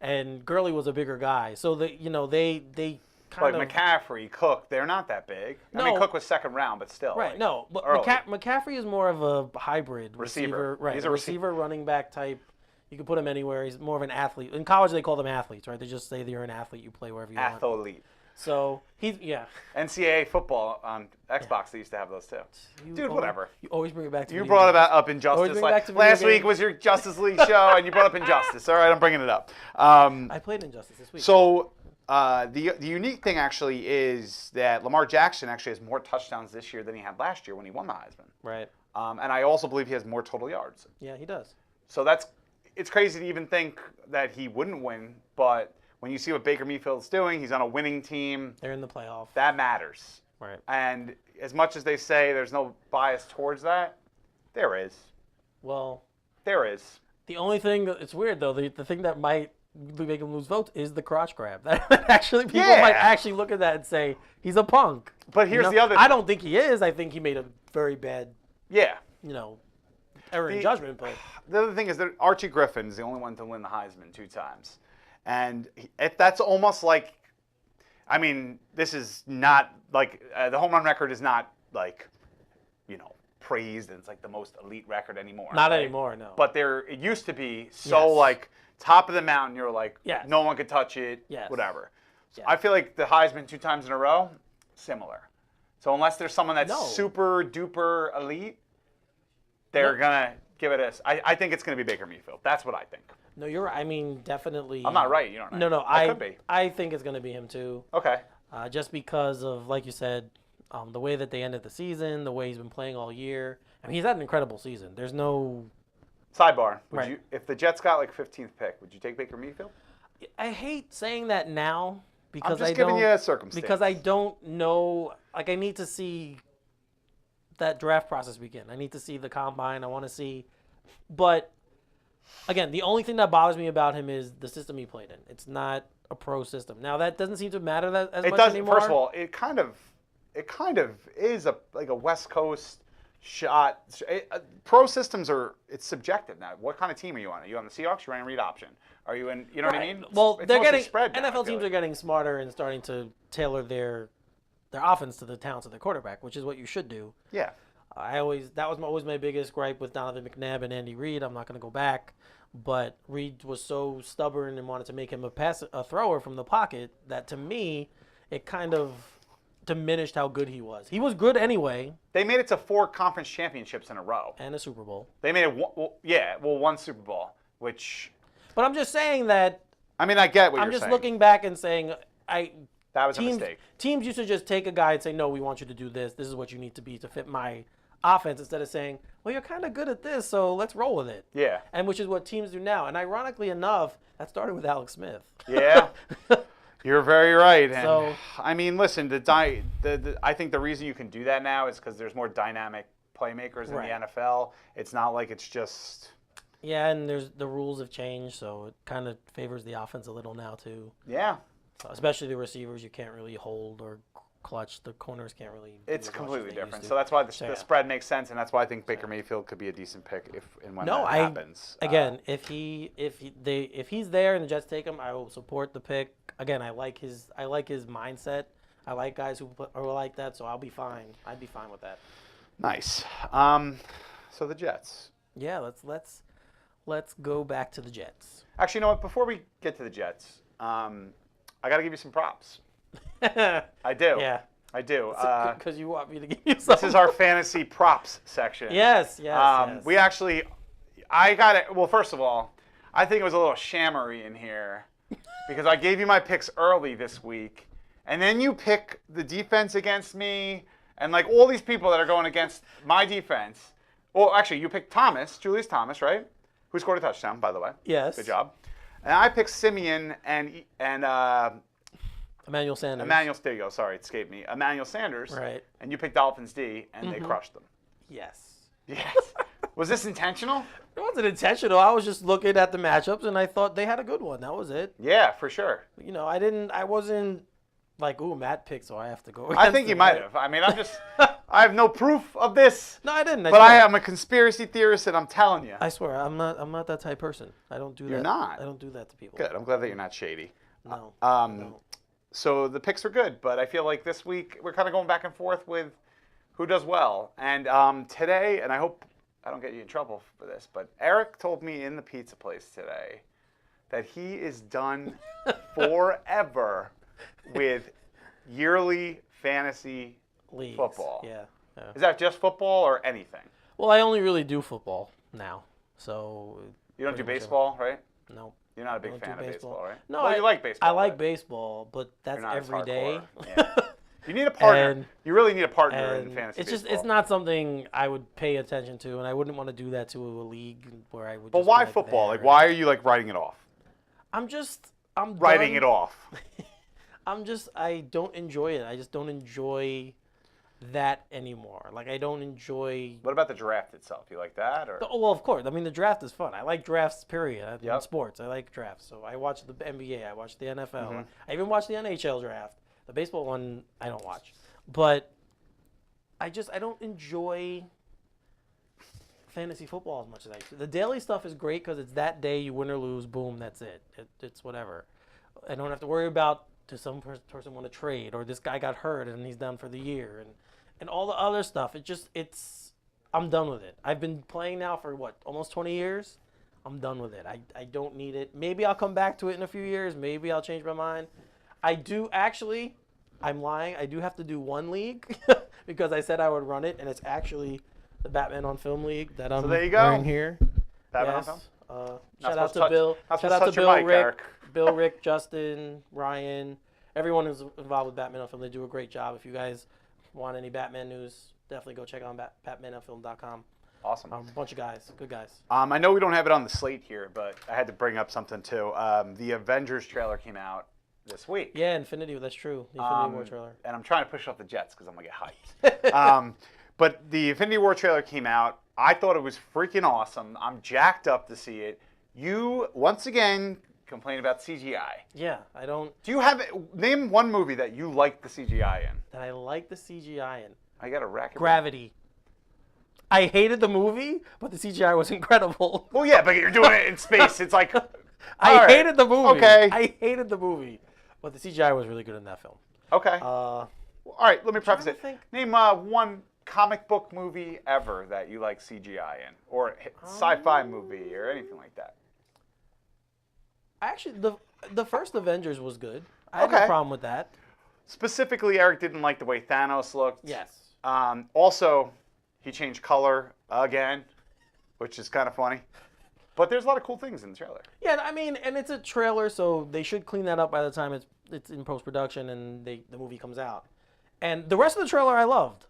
and Gurley was a bigger guy. So they kind Like of McCaffrey, Cook, they're not that big. I mean, No. Cook was second round, but still. right. like, No, but early. McCaffrey is more of a hybrid Receiver. Right, He's a receiver running back type. You can put him anywhere. He's more of an athlete. In college, they call them athletes, right? They just say that you're an athlete. You play wherever you want. Athlete. So he's NCAA football on Xbox, they used to have those too. Dude, whatever. You always bring it back to You video brought games. up Injustice. bring it back to video Last week games. was your Justice League show, and you brought up Injustice. All right, I'm bringing it up. I played Injustice this week. So the unique thing actually is that Lamar Jackson actually has more touchdowns this year than he had last year when he won the Heisman. right. And I also believe he has more total yards. Yeah, he does. So it's crazy to even think that he wouldn't win, but when you see what Baker Mayfield's doing, he's on a winning team. They're in the playoff. That matters. Right. And as much as they say there's no bias towards that, there is. Well, There is. the only thing it's weird though. The thing that might make him lose votes is the crotch grab. That actually people Yeah. might actually look at that and say he's a punk. But here's the other I don't think he is. I think he made a very bad, Yeah. error in judgment. But The other thing is that Archie Griffin's the only one to win the Heisman 2 times. And that's almost like, I mean, this is not like, the home run record is not like, praised, and it's like the most elite record anymore. not right? anymore. No. But it used to be so Yes. like top of the mountain. You're like, Yes. no one could touch it. Yes. Whatever. So Yes. I feel like the Heisman 2 times in a row, similar. So unless there's someone that's No. super duper elite, they're gonna give it I think it's gonna be Baker Mayfield. That's what I think. no, you're right. I mean, definitely. I'm not right. You don't know. No, I could be. I think it's going to be him too. Okay. Just because of, like you said, the way that they ended the season, the way he's been playing all year. I mean, he's had an incredible season. There's no. Sidebar. Would Right. you, if the Jets got like 15th pick, would you take Baker Mayfield? I hate saying that now because I'm just I giving don't. you a circumstance. Because I don't know. Like, I need to see that draft process begin. I need to see the combine. I want to see. But again, the only thing that bothers me about him is the system he played in. It's not a pro system. Now that doesn't seem to matter that as It much does. anymore. First of all, it kind of is like a West Coast shot. Pro systems it's subjective now. What kind of team are you on? Are you on the Seahawks? You're running read option. Are you in? You know what I mean? Well, It's they're mostly getting spread now, I NFL feel teams like. are getting smarter and starting to tailor their offense to the talents of their quarterback, which is what you should do. Yeah. That was always my biggest gripe with Donovan McNabb and Andy Reid. I'm not going to go back, but Reid was so stubborn and wanted to make him a thrower from the pocket that to me, it kind of diminished how good he was. He was good anyway, They made it to 4 conference championships in a row. and a Super Bowl. They made it. One Super Bowl, which But I'm just saying that I mean, I get what I'm you're just saying. looking back and saying That was a mistake. Teams used to just take a guy and say, no, we want you to do this. This is what you need to be to fit my offense, instead of saying, well, you're kind of good at this, so let's roll with it. Yeah. And which is what teams do now. And ironically enough, that started with Alex Smith. Yeah. You're very right. And So- I mean, listen, I think the reason you can do that now is because there's more dynamic playmakers in Right. the NFL. It's not like it's just. Yeah, and the rules have changed, so it kind of favors the offense a little now too. Yeah. So especially the receivers, you can't really hold or clutch. The corners can't really. Do It's as much completely as they different. used So to. that's why the yeah. spread makes sense, and that's why I think Baker Mayfield could be a decent pick if and when No, that happens. Again, if he's there and the Jets take him, I will support the pick. Again, I like his mindset. I like guys who are like that, so I'll be fine. I'd be fine with that. Nice. So the Jets. Yeah, let's go back to the Jets. Actually, you know what? Before we get to the Jets, I got to give you some props. I do. Yeah. I do. Because you want me to give you some. This is our fantasy props section. Yes. We actually, I got it. Well, first of all, I think it was a little shammery in here because I gave you my picks early this week, and then you pick the defense against me, and like all these people that are going against my defense. Well, actually, you picked Julius Thomas, right? Who scored a touchdown, by the way. Yes. Good job. And I picked Simeon and Emmanuel Sanders. there you go. Sorry, it escaped me. Emmanuel Sanders. Right. And you picked Dolphins D, and they crushed them. Yes. Yes. Was this intentional? It wasn't intentional. I was just looking at the matchups, and I thought they had a good one. That was it. Yeah, for sure. You know, I wasn't like, ooh, Matt picked, so I have to go. I think you might have. I mean, I have no proof of this. No, I didn't. But I am a conspiracy theorist, and I'm telling you. I swear, I'm not that type of person. I don't do that. You're not? I don't do that to people. Good. I'm glad that you're not shady. No. So the picks are good, but I feel like this week we're kind of going back and forth with who does well. And today, and I hope I don't get you in trouble for this, but Eric told me in the pizza place today that he is done forever with yearly fantasy Leagues. football. Yeah. Is that just football or anything? Well, I only really do football now, so. You don't do pretty much baseball, right? No. You're not a I big don't fan do of baseball, right? No, well, you like baseball. I like but baseball, but that's you're not as every day. hardcore. Yeah. You need a partner. And- you really need a partner in And fantasy it's baseball. it's not something I would pay attention to, and I wouldn't want to do that to a league where I would. But just why be, like, football? there. Like, why are you like writing it off? I'm Writing done. it off. I don't enjoy it. I just don't enjoy that anymore. Like, I don't enjoy. What about the draft itself? You like that, or Oh, well, of course. I mean, the draft is fun. I like drafts, period. In Yep. sports, I like drafts. So I watch the NBA. I watch the NFL. Mm-hmm. I even watch the NHL draft. The baseball one, I don't watch. But I don't enjoy fantasy football as much as I used to. The daily stuff is great because it's that day, you win or lose, boom, that's it. It's whatever. I don't have to worry about does some person want to trade or this guy got hurt and he's done for the year and all the other stuff. I'm done with it. I've been playing now for almost 20 years. I'm done with it. I don't need it. Maybe I'll come back to it in a few years. Maybe I'll change my mind. I do actually. I'm lying. I do have to do one league because I said I would run it, and it's actually the Batman on Film League that I'm there you go. wearing here. Batman on Yes. Film? Shout supposed out to to touch- Bill. not Shout supposed out to to touch your Bill, mic, Rick, Eric. Bill, Rick, Justin, Ryan, everyone who's involved with Batman on Film. They do a great job. If you guys want any Batman news, definitely go check out batmanonfilm.com. Awesome. A bunch of guys, good guys. I know we don't have it on the slate here, but I had to bring up something too. The Avengers trailer came out this week. Yeah, Infinity. That's true. The Infinity War trailer. And I'm trying to push off the Jets because I'm going to get hyped. But the Infinity War trailer came out. I thought it was freaking awesome. I'm jacked up to see it. You, once again, complain about CGI. Yeah, I don't. Do you have, name one movie that you like the CGI in? That I like the CGI in. I got a rack. Gravity. I hated the movie, but the CGI was incredible. Well, yeah, but you're doing it in space. It's like, I hated the movie. Okay. I hated the movie, but the CGI was really good in that film. Okay. All right, let me preface to it. think. Name one comic book movie ever that you like CGI in, or sci-fi movie, or anything like that. Actually, the first Avengers was good. I had no Okay. problem with that. Specifically, Eric didn't like the way Thanos looked. Yes. Also, he changed color again, which is kind of funny. But there's a lot of cool things in the trailer. Yeah, I mean, and it's a trailer, so they should clean that up by the time it's in post production and the movie comes out. And the rest of the trailer I loved.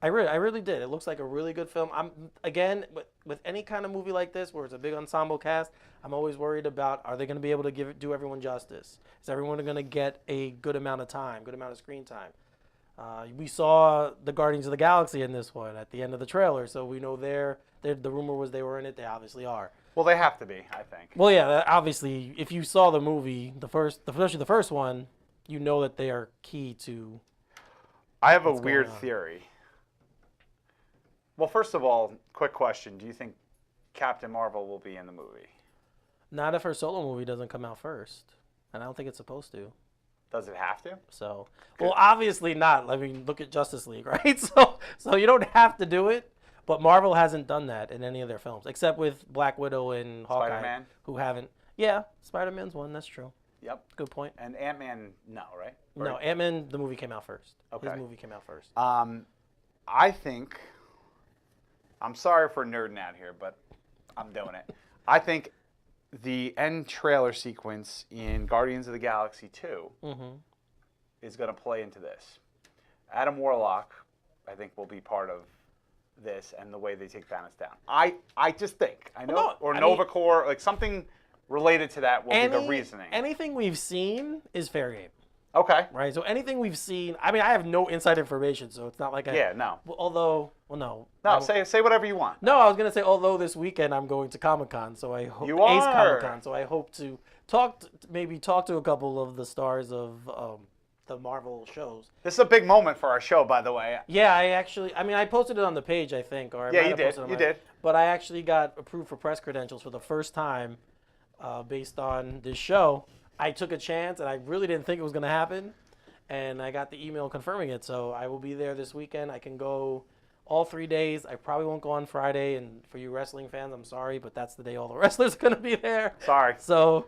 I really did. It looks like a really good film. I'm again with any kind of movie like this where it's a big ensemble cast, I'm always worried about are they going to be able to do everyone justice? Is everyone going to get a good amount of time, good amount of screen time? We saw the Guardians of the Galaxy in this one at the end of the trailer, so we know the rumor was they were in it. They obviously are. Well, they have to be, I think. Well, yeah, obviously, if you saw the movie, especially the first one, you know that they are key to. I have a What's weird going on? theory. Well, first of all, quick question: do you think Captain Marvel will be in the movie? Not if her solo movie doesn't come out first, and I don't think it's supposed to. Does it have to? So, well, obviously not. I mean, look at Justice League, right? So you don't have to do it, but Marvel hasn't done that in any of their films, except with Black Widow and Hawkeye, Spider-Man? who haven't. Yeah, Spider-Man's one. That's true. Yep. Good point. And Ant-Man, no, right? No, Ant-Man, the movie came out first. Okay. His movie came out first. I think. I'm sorry for nerding out here, but I'm doing it. I think the end trailer sequence in Guardians of the Galaxy 2 is going to play into this. Adam Warlock, I think, will be part of this and the way they take Thanos down. I just think. I know. Well, no, or I Nova mean- Corps, like something related to that will be the reasoning. Anything we've seen is fair game, Okay. right? So anything we've seen, I mean, I have no inside information, so it's not like Yeah, no. Well, no. No, say whatever you want. No, I was gonna say, although this weekend I'm going to Comic-Con, so I hope You Ace are. Comic-Con, so I hope to maybe talk to a couple of the stars of the Marvel shows. This is a big moment for our show, by the way. Yeah, I posted it on the page, I think, or I Yeah, might you have did. posted it on You my- did. But I actually got approved for press credentials for the first time, based on this show. I took a chance, and I really didn't think it was gonna happen, and I got the email confirming it. So I will be there this weekend. I can go all 3 days. I probably won't go on Friday, and for you wrestling fans, I'm sorry, but that's the day all the wrestlers are gonna be there. Sorry. So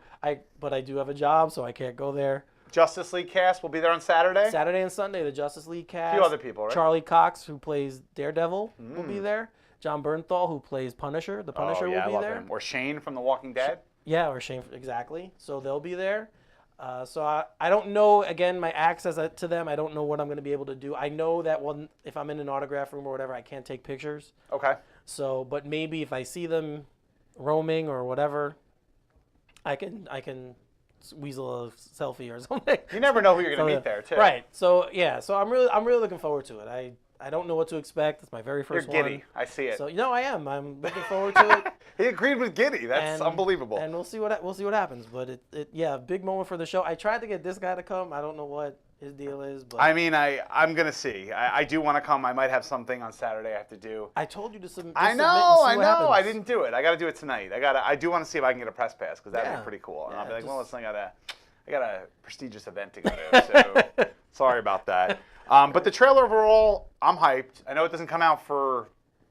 but I do have a job, so I can't go there. Justice League cast will be there on Saturday. Saturday and Sunday, the Justice League cast. few other people, right? Charlie Cox, who plays Daredevil, will be there. John Bernthal, who plays Punisher, the Punisher, oh, yeah, will be I love there. him. Or Shane from The Walking Dead. Yeah, or Shane, exactly. So they'll be there. So I don't know, again, my access to them, I don't know what I'm going to be able to do. I know that if I'm in an autograph room or whatever, I can't take pictures. Okay. So, but maybe if I see them roaming or whatever, I can weasel a selfie or something. You never know who you're going to meet there, too. Right. So yeah. So I'm really looking forward to it. I don't know what to expect. It's my very You're first giddy. one. I see it. So I am. I'm looking forward to it. He agreed with giddy. That's And- unbelievable. And we'll see what happens. But yeah, big moment for the show. I tried to get this guy to come. I don't know what his deal is, but I mean, I'm going to see. I do want to come. I might have something on Saturday I have to do. I told you to submit. I know. I didn't do it. I got to do it tonight. I do want to see if I can get a press pass because that'd Yeah. be pretty cool. And Yeah, I'll be like, well, just- listen, I got a prestigious event to go to. So sorry about that. But the trailer overall, I'm hyped. I know it doesn't come out for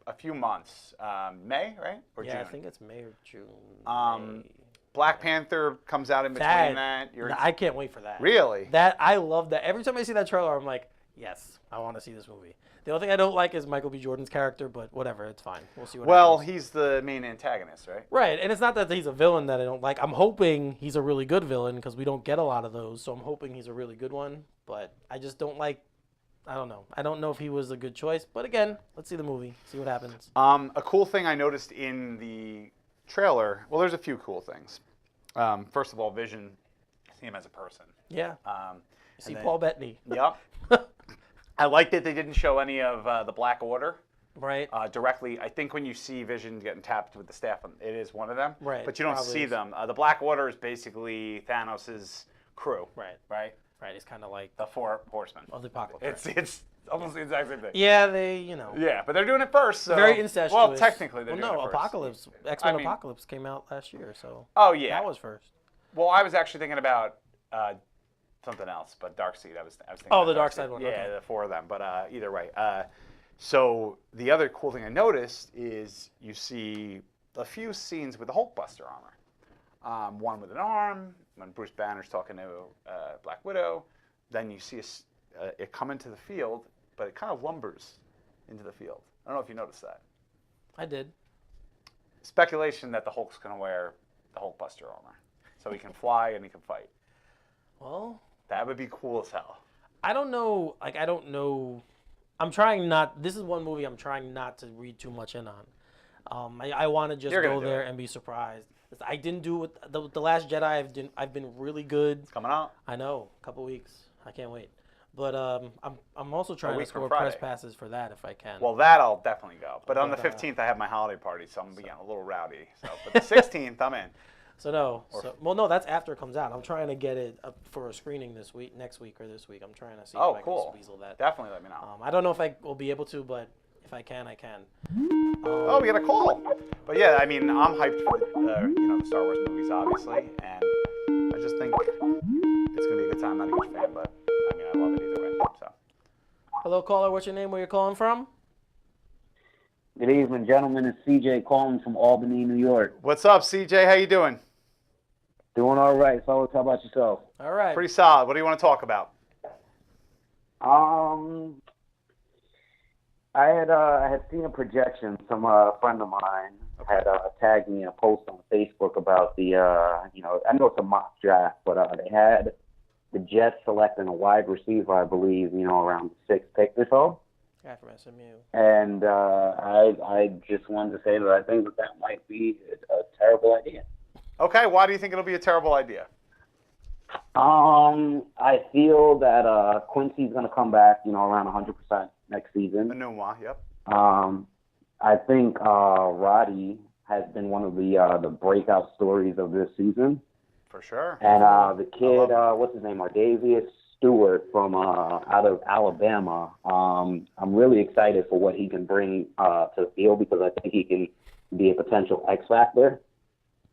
a few months. May, right? Or Yeah, June? I think it's May or June. May. Black Panther comes out in between that. I can't wait for that. Really? I love that. Every time I see that trailer, I'm like, yes, I want to see this movie. The only thing I don't like is Michael B. Jordan's character, but whatever, it's fine. We'll see what Well, happens. he's the main antagonist, right? Right, and it's not that he's a villain that I don't like. I'm hoping he's a really good villain because we don't get a lot of those, so I'm hoping he's a really good one. But I just don't like. I don't know. I don't know if he was a good choice. But again, let's see the movie, see what happens. A cool thing I noticed in the trailer. Well, there's a few cool things. First of all, Vision. I see him as a person. Yeah. See then- Paul Bettany. Yep. I like that they didn't show any of the Black Order Right. directly. I think when you see Vision getting tapped with the staff, it is one of them. Right, But you don't probably see is. them. The Black Order is basically Thanos' crew. Right. Right. Right. It's kind of like The Four Horsemen. of the apocalypse. It's almost the exact same thing. Yeah, they. Yeah, but they're doing it first. So. Very incestuous. Well, technically they're well, doing no, it first. Apocalypse. X-Men I mean- Apocalypse came out last year, so Oh yeah. that was first. Well, I was actually thinking about something else, but Darkseid. I was thinking. Oh, about the Darkseid one, Yeah, okay. the four of them. But either way. So the other cool thing I noticed is you see a few scenes with the Hulkbuster armor. One with an arm when Bruce Banner's talking to Black Widow. Then you see it come into the field, but it kind of lumbers into the field. I don't know if you noticed that. I did. Speculation that the Hulk's going to wear the Hulkbuster armor, so he can fly and he can fight. Well, That would be cool as hell. I don't know. Like, I don't know. I'm trying not. This is one movie I'm trying not to read too much in on. I want to just You're gonna go do there it. and be surprised. I didn't do it with the Last Jedi. I've been really good. It's coming out. I know, a couple weeks. I can't wait. But I'm also trying to week from score press Friday. passes for that if I can. Well, that I'll definitely go. But on the But, 15th, I have my holiday party, so I'm getting a little rowdy. So, but the 16th, I'm in. So no. Well, no, that's after it comes out. I'm trying to get it up for a screening next week or this week. I'm trying to see if I cool. can weasel that. Definitely let me know. I don't know if I will be able to, but if I can, I can. Oh, we got a call. But yeah, I mean, I'm hyped for the Star Wars movies, obviously, and I just think it's gonna be a good time. I'm not a huge fan, but I mean, I love it either way. So. Hello, caller. What's your name? Where you calling from? Good evening, gentlemen. It's CJ calling from Albany, New York. What's up, CJ? How you doing? Doing all right, fellas. How about yourself? All right. Pretty solid. What do you want to talk about? I had seen a projection. Some friend of mine had tagged me in a post on Facebook about the I know it's a mock draft, but they had the Jets selecting a wide receiver, I believe, around the 6th pick or so. Guy from SMU. And I just wanted to say that I think that might be a terrible idea. Okay, why do you think it'll be a terrible idea? I feel that Quincy's going to come back, around 100% next season. Anuma, yep. I think Roddy has been one of the breakout stories of this season. For sure. And the kid, what's his name, Ardavius Stewart from out of Alabama. I'm really excited for what he can bring to the field because I think he can be a potential X factor.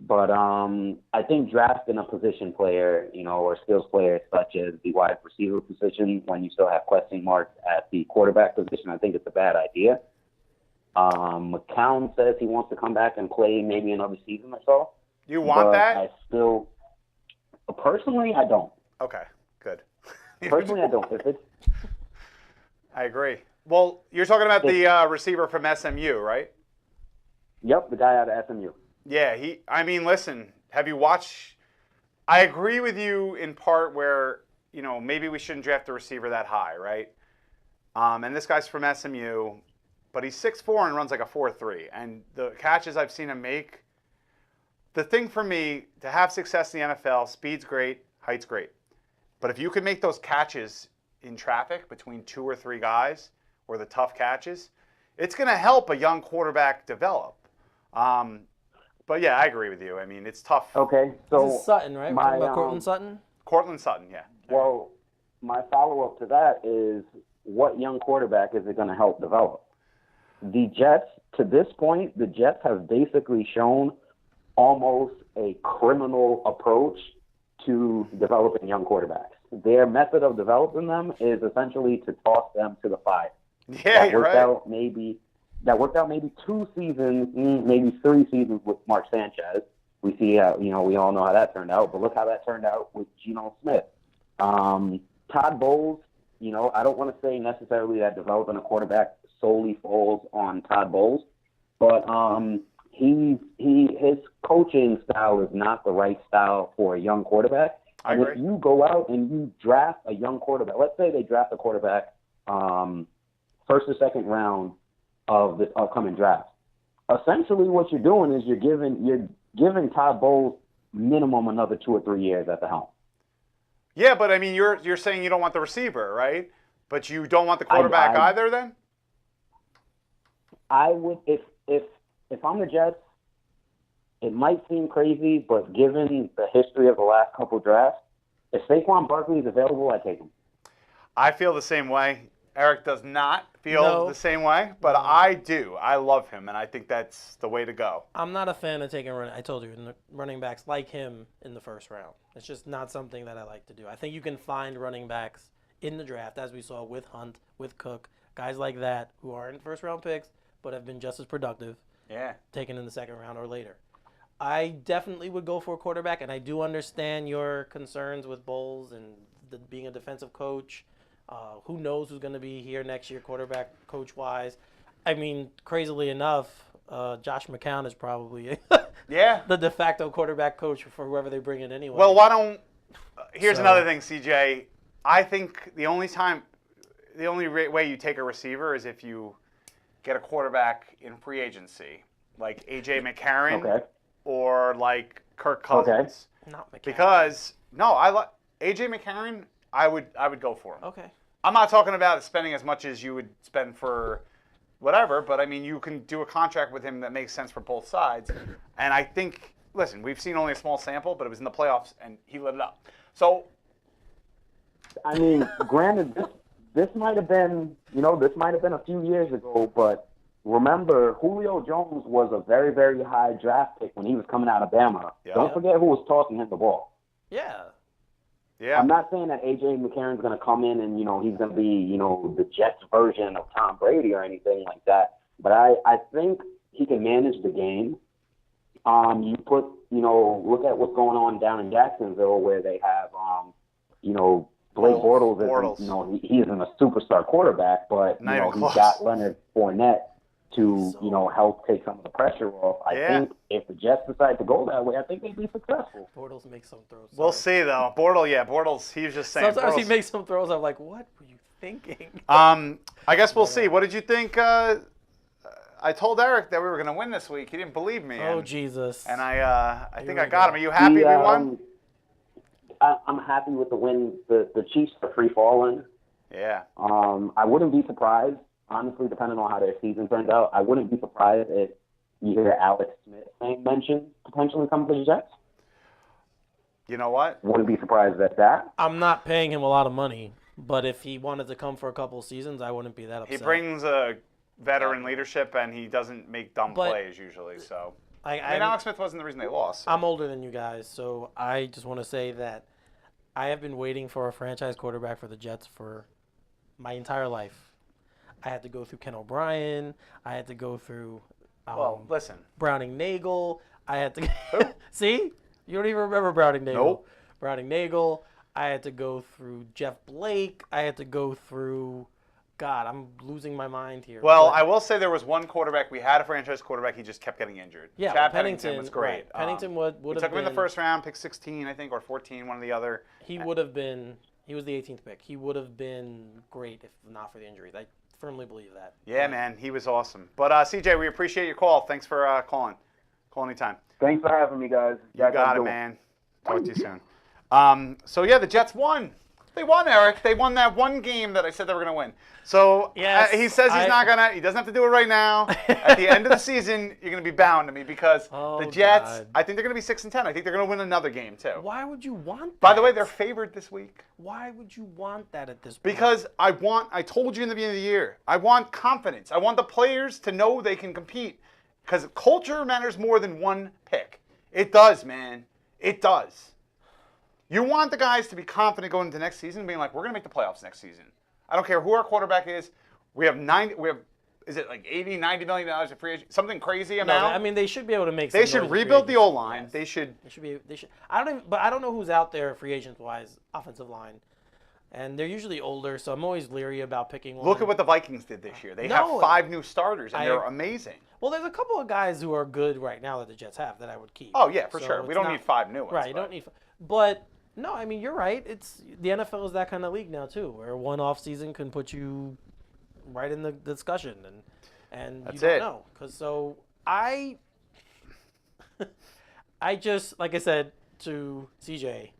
But I think drafting a position player, or skills player such as the wide receiver position when you still have question marks at the quarterback position, I think it's a bad idea. McCown says he wants to come back and play maybe another season or so. You want that? I still, personally, I don't. Okay, good. Personally, I don't. If it's, I agree. Well, you're talking about the receiver from SMU, right? Yep, the guy out of SMU. Yeah, listen, have you watched? I agree with you in part where, maybe we shouldn't draft a receiver that high, right? And this guy's from SMU, but he's 6'4" and runs like a 4.3. And the catches I've seen him make, the thing for me, to have success in the NFL, speed's great, height's great. But if you can make those catches in traffic between 2 or 3 guys, or the tough catches, it's going to help a young quarterback develop. But yeah, I agree with you. I mean, it's tough. Okay, so This is Sutton, right? We're talking about Cortland Sutton? Cortland Sutton, yeah. Well, my follow-up to that is what young quarterback is it going to help develop? The Jets, to this point, the Jets have basically shown almost a criminal approach to developing young quarterbacks. Their method of developing them is essentially to toss them to the fire. Yeah, you're right. That worked out maybe 2 seasons, maybe 3 seasons with Mark Sanchez. We see, we all know how that turned out, but look how that turned out with Geno Smith. Todd Bowles, I don't want to say necessarily that developing a quarterback solely falls on Todd Bowles, but his coaching style is not the right style for a young quarterback. And if you go out and you draft a young quarterback, let's say they draft a quarterback first or second round of this upcoming draft. Essentially, what you're doing is you're giving Todd Bowles minimum another 2 or 3 years at the helm. Yeah, but I mean, you're saying you don't want the receiver, right? But you don't want the quarterback either, then? I would, if I'm the Jets, it might seem crazy, but given the history of the last couple drafts, if Saquon Barkley is available, I take him. I feel the same way. Eric does not feel the same way, but I do. I love him, and I think that's the way to go. I'm not a fan of taking I told you, running backs like him in the first round. It's just not something that I like to do. I think you can find running backs in the draft, as we saw with Hunt, with Cook, guys like that who aren't first-round picks but have been just as productive, taken in the second round or later. I definitely would go for a quarterback, and I do understand your concerns with Bowles and being a defensive coach. Who knows who's going to be here next year, quarterback coach-wise. I mean, crazily enough, Josh McCown is probably the de facto quarterback coach for whoever they bring in anyway. Well, here's another thing, CJ. I think the only way you take a receiver is if you get a quarterback in free agency, like A.J. McCarron or like Kirk Cousins. Not McCarron. Because, A.J. McCarron, I would go for him. Okay. I'm not talking about spending as much as you would spend for whatever, but I mean, you can do a contract with him that makes sense for both sides. And I think listen, we've seen only a small sample, but it was in the playoffs, and he lit it up. So, I mean, granted, this might have been, this might have been a few years ago, but remember, Julio Jones was a very, very high draft pick when he was coming out of Bama. Yeah. Don't forget who was tossing him the ball. Yeah. yeah. I'm not saying that A.J. McCarron's going to come in and, he's going to be, the Jets version of Tom Brady or anything like that. But I think he can manage the game. You put, look at what's going on down in Jacksonville where they have, Blake Bortles is, he isn't a superstar quarterback, but, he's got Leonard Fournette to, help take some of the pressure off. I think if the Jets decide to go that way, I think they'd be successful. Bortles makes some throws. We'll see, though. Bortles, he was just saying. Sometimes Bortles, he makes some throws. I'm like, what were you thinking? I guess we'll see. What did you think? I told Eric that we were going to win this week. He didn't believe me. Oh, Jesus. And I think I got him. Are you happy we won? I'm happy with the win. The Chiefs are free falling. Yeah. I wouldn't be surprised, honestly, depending on how their season turns out. I wouldn't be surprised if you hear Alex Smith name mentioned potentially coming to the Jets. You know what? Wouldn't be surprised at that. I'm not paying him a lot of money, but if he wanted to come for a couple of seasons, I wouldn't be that upset. He brings a veteran leadership, and he doesn't make dumb plays usually. So I mean, Alex Smith wasn't the reason they lost. So. I'm older than you guys, so I just want to say that I have been waiting for a franchise quarterback for the Jets for my entire life. I had to go through Ken O'Brien. I had to go through listen. Browning Nagel. I had to see? You don't even remember Browning Nagel. Nope. Browning Nagel. I had to go through Jeff Blake. I had to go through God, I'm losing my mind here. Well, but I will say there was one quarterback. We had a franchise quarterback. He just kept getting injured. Yeah, Chad Pennington was great. Right. Pennington would have been. Took him in the first round, pick 16, I think, or 14, one or the other. He would have been. He was the 18th pick. He would have been great if not for the injuries. I firmly believe that. Yeah, man, he was awesome. But CJ, we appreciate your call. Thanks for calling. Call anytime. Thanks for having me, guys. You got it, man. Talk to you soon. So yeah, the Jets won. They won, Eric. They won that one game that I said they were going to win. So Yes, he says he's not going to. He doesn't have to do it right now. At the end of the season, you're going to be bound to me because the Jets, God. I think they're going to be 6-10. I think they're going to win another game, too. Why would you want that? By the way, they're favored this week. Why would you want that at this point? Because I told you in the beginning of the year, I want confidence. I want the players to know they can compete. Because culture matters more than one pick. It does, man. It does. You want the guys to be confident going into next season, being like, we're going to make the playoffs next season. I don't care who our quarterback is. Is it like $80, $90 million of free agent? Something crazy amount? I mean, they should be able to make some They should noise with rebuild free the agents. O-line. Yes. They should. They should. I don't know who's out there free agent wise, offensive line, and they're usually older. So I'm always leery about picking one. Look at what the Vikings did this year. They have 5 new starters, and they're amazing. Well, there's a couple of guys who are good right now that the Jets have that I would keep. Oh, yeah, for So sure. We it's don't not- need 5 new ones. Right, you don't need. But no, I mean you're right. It's the NFL is that kind of league now too, where one off season can put you right in the discussion, and That's you don't it. know. Because so I just like I said to CJ,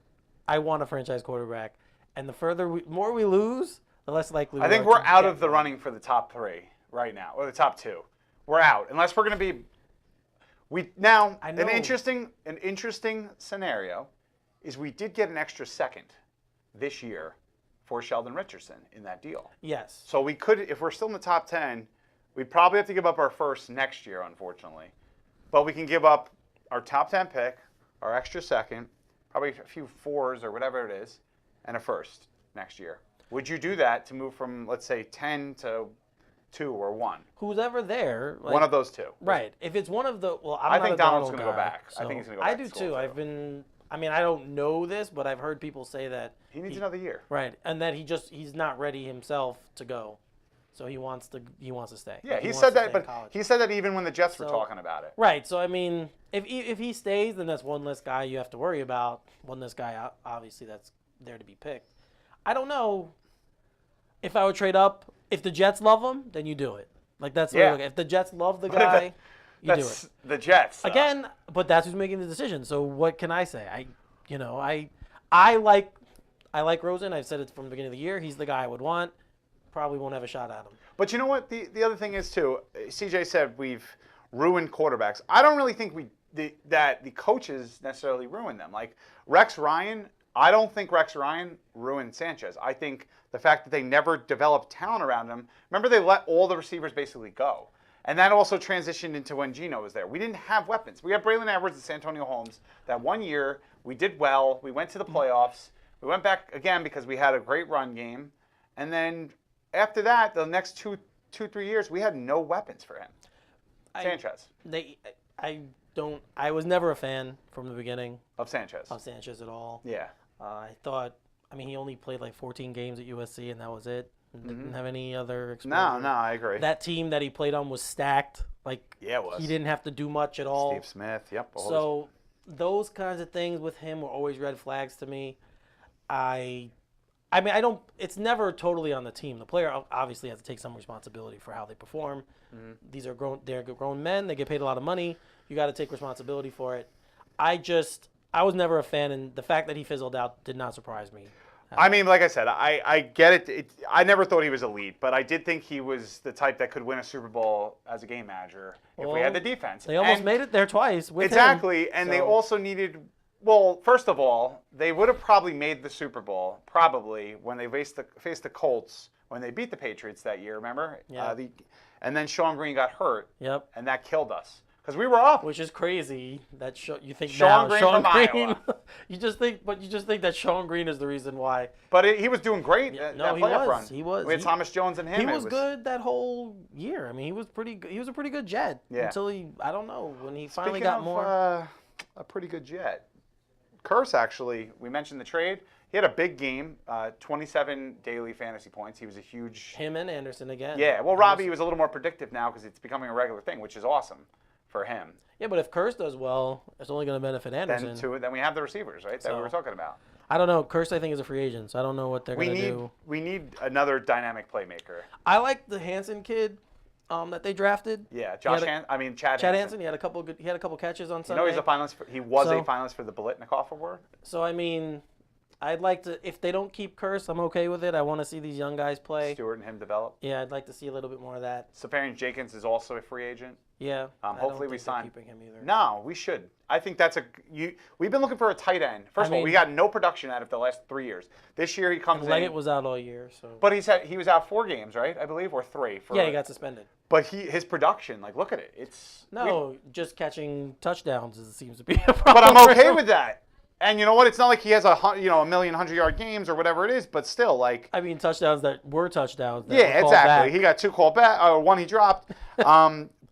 I want a franchise quarterback, and the more we lose, the less likely. I think we are we're to out get of the one. running for the top 3 right now, or the top 2. We're out unless we're going to be. I know. An interesting scenario is we did get an extra second this year for Sheldon Richardson in that deal. Yes. So we could, if we're still in the top 10, we'd probably have to give up our first next year, unfortunately. But we can give up our top 10 pick, our extra second, probably a few 4s or whatever it is, and a first next year. Would you do that to move from, let's say, 10 to 2 or 1? Who's ever there? One of those 2. Right. If it's one of the, well, I'm I not think a Donald's Donald gonna go guy, back. I so think he's gonna go back I do to school, too. too. I've been. I mean, I don't know this, but I've heard people say that He needs another year. right, and that he's not ready himself to go, so he wants to stay. Yeah, he wants said to that, stay in but college. he said that even when the Jets were So- talking about it. Right. So I mean, if he stays, then that's one less guy you have to worry about. One less guy, obviously, that's there to be picked. I don't know if I would trade up. If the Jets love him, then you do it. Like that's what I Yeah. look at. If the Jets love the guy, you do That's it. the Jets. though. Again, but that's who's making the decision. So what can I say? I like Rosen. I've said it from the beginning of the year. He's the guy I would want. Probably won't have a shot at him. But you know what? The other thing is, too, CJ said we've ruined quarterbacks. I don't really think that the coaches necessarily ruined them. Like Rex Ryan, I don't think Rex Ryan ruined Sanchez. I think the fact that they never developed talent around him. Remember, they let all the receivers basically go. And that also transitioned into when Geno was there. We didn't have weapons. We had Braylon Edwards and Santonio Holmes. That one year, we did well. We went to the playoffs. We went back again because we had a great run game. And then after that, the next two, 3 years, we had no weapons for him. Sanchez. I was never a fan from the beginning Of Sanchez. at all. Yeah. He only played like 14 games at USC, and that was it. Didn't have any other exposure. No, I agree. That team that he played on was stacked. Like, Yeah, it was. he didn't have to do much at all. Steve Smith, yep. So those kinds of things with him were always red flags to me. I don't. It's never totally on the team. The player obviously has to take some responsibility for how they perform. These are they're grown men. They get paid a lot of money. You got to take responsibility for it. I was never a fan, and the fact that he fizzled out did not surprise me. I mean, like I said, I get it. I never thought he was elite, but I did think he was the type that could win a Super Bowl as a game manager if we had the defense. They almost made it there twice with exactly, him, and they also needed. Well, first of all, they would have probably made the Super Bowl when they faced the Colts when they beat the Patriots that year. Remember? Yeah. And then Sean Green got hurt. Yep. And that killed us because we were up. Which is crazy that you think Sean now Green Sean from Green. Iowa. you just think that Sean Green is the reason why. But he was doing great. No, that playoff run. He was. We had Thomas Jones and him. He was good that whole year. I mean, he was pretty good. He was a pretty good Jet until I don't know, when he finally got more. A pretty good Jet. Curse, actually, we mentioned the trade. He had a big game, 27 daily fantasy points. He was a huge. Him and Anderson again. Yeah, well, Robbie was a little more predictive now because it's becoming a regular thing, which is awesome for him. Yeah, but if Curse does well, it's only going to benefit Anderson. Then we have the receivers, right, that we were talking about. I don't know. Curse, I think, is a free agent, so I don't know what they're going to do. We need another dynamic playmaker. I like the Hansen kid that they drafted. Yeah, Chad Chad Hansen. Hansen. He had a couple catches on Sunday. He's a finalist. He was a finalist for the Biletnikoff Award. So I mean, I'd like to. If they don't keep Curse, I'm okay with it. I want to see these young guys play. Stewart and him develop. Yeah, I'd like to see a little bit more of that. Safarian Jenkins is also a free agent. Yeah. Hopefully we sign. Keeping him either. No, we should. I think we've been looking for a tight end. First of all, we got no production out of the last 3 years. This year he comes in. Leggett was out all year, so. But he was out 4 games, right? I believe, or 3. Yeah, he got suspended. But his production, like, look at it. Just catching touchdowns seems to be a problem. But I'm okay with that. And you know what? It's not like he has a million 100-yard games or whatever it is, but still, like. I mean, touchdowns that were touchdowns. Yeah, exactly. He got 2 called back, or 1 he dropped.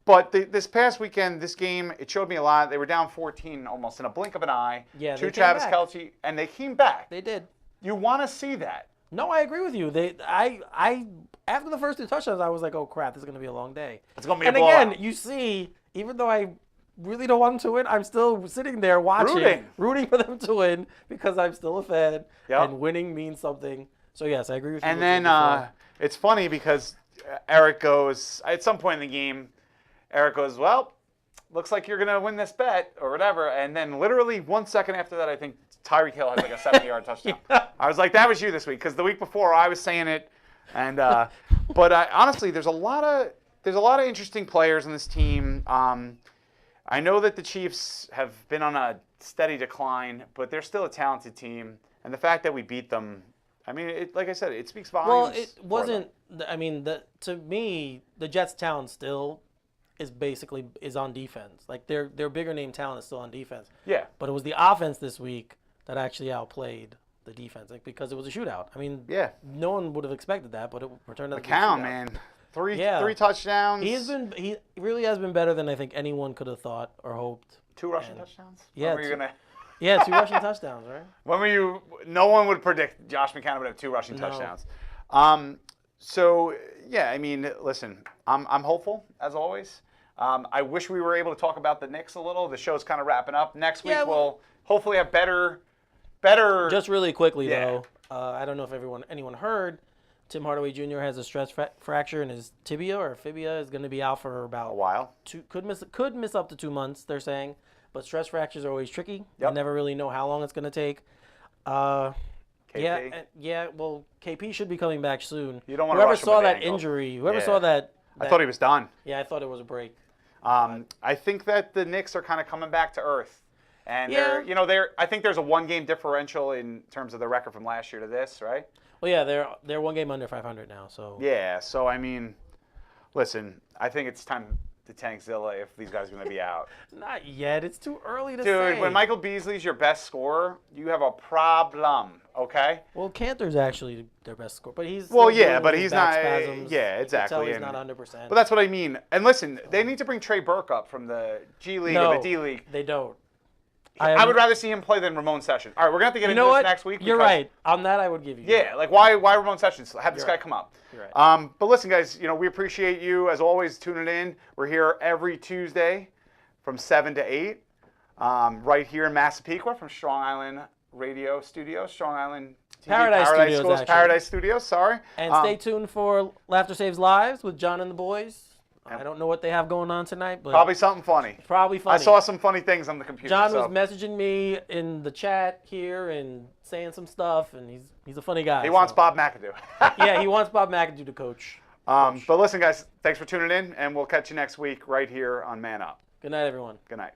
But this past weekend, this game, it showed me a lot. They were down 14 almost in a blink of an eye. Yeah, to Travis Kelce, and they came back. They did. You want to see that. No, I agree with you. I after the first 2 touchdowns, I was like, oh crap, this is gonna be a long day. It's gonna be a blowout. And blowout. again, you see, even though I really don't want them to win, I'm still sitting there watching, rooting for them to win because I'm still a fan, and winning means something. So yes, I agree with you. And then it's funny because Eric goes at some point in the game. Eric goes, well, looks like you're going to win this bet or whatever. And then literally 1 second after that, I think Tyreek Hill had like a 70-yard touchdown. I was like, that was you this week. Because the week before I was saying it. And but honestly, there's a lot of interesting players in this team. I know that the Chiefs have been on a steady decline, but they're still a talented team. And the fact that we beat them, I mean, like I said, it speaks volumes. Well, it wasn't. I mean, to me, the Jets' talent still is on defense. Like their bigger name talent is still on defense. Yeah. But it was the offense this week that actually outplayed the defense, because it was a shootout. I mean, no one would have expected that, but it returned out to be a shootout. Man, three touchdowns. He really has been better than I think anyone could have thought or hoped. 2 rushing touchdowns. Yeah. Yeah, 2 rushing touchdowns, right? When were you? No one would predict Josh McCown would have 2 rushing touchdowns. So yeah, I mean, listen, I'm hopeful as always. I wish we were able to talk about the Knicks a little. The show's kind of wrapping up. Next week we'll hopefully have better. Just really quickly though, I don't know if anyone heard. Tim Hardaway Jr. has a stress fracture in his tibia or fibia. Is going to be out for about a while. Could miss up to 2 months. They're saying, but stress fractures are always tricky. Yep. You never really know how long it's going to take. KP. Well, KP should be coming back soon. You don't want to rush him with the ankle. Whoever saw that. I thought he was done. Yeah, I thought it was a break. I think that the Knicks are kind of coming back to earth. And Yeah. I think there's a 1-game differential in terms of the record from last year to this, right? Well, yeah, they're 1 game under 500 now. So Yeah. So I mean, listen, I think it's time to tank Zilla if these guys are going to be out. not yet. It's too early to Dude, say. when Michael Beasley's your best scorer, you have a problem. Okay. Well, Cantor's actually their best scorer, but he's Well, still yeah, dealing but with he's back not. spasms. Yeah, You can tell exactly. he's and- not 100%. But that's what I mean. And listen, they need to bring Trey Burke up from the G League no, or the D League. they don't. I would rather see him play than Ramon Sessions. All right, we're gonna have to get You into know this what? next week. You're because- right. On that, I would give you. Yeah, like why Ramon Sessions? Have this You're guy right. come up. You're right. But listen, guys, we appreciate you as always tuning in. We're here every Tuesday from 7 to 8, right here in Massapequa from Strong Island Radio Studios, Strong Island TV, Paradise Studios, Schools, actually. Paradise Studios. Sorry. And stay tuned for Laughter Saves Lives with John and the boys. I don't know what they have going on tonight, but Probably something funny. probably funny. I saw some funny things on the computer. John so. was messaging me in the chat here and saying some stuff, and he's a funny guy. He wants so- Bob McAdoo. Yeah, he wants Bob McAdoo to coach. But listen, guys, thanks for tuning in, and we'll catch you next week right here on Man Up. Good night, everyone. Good night.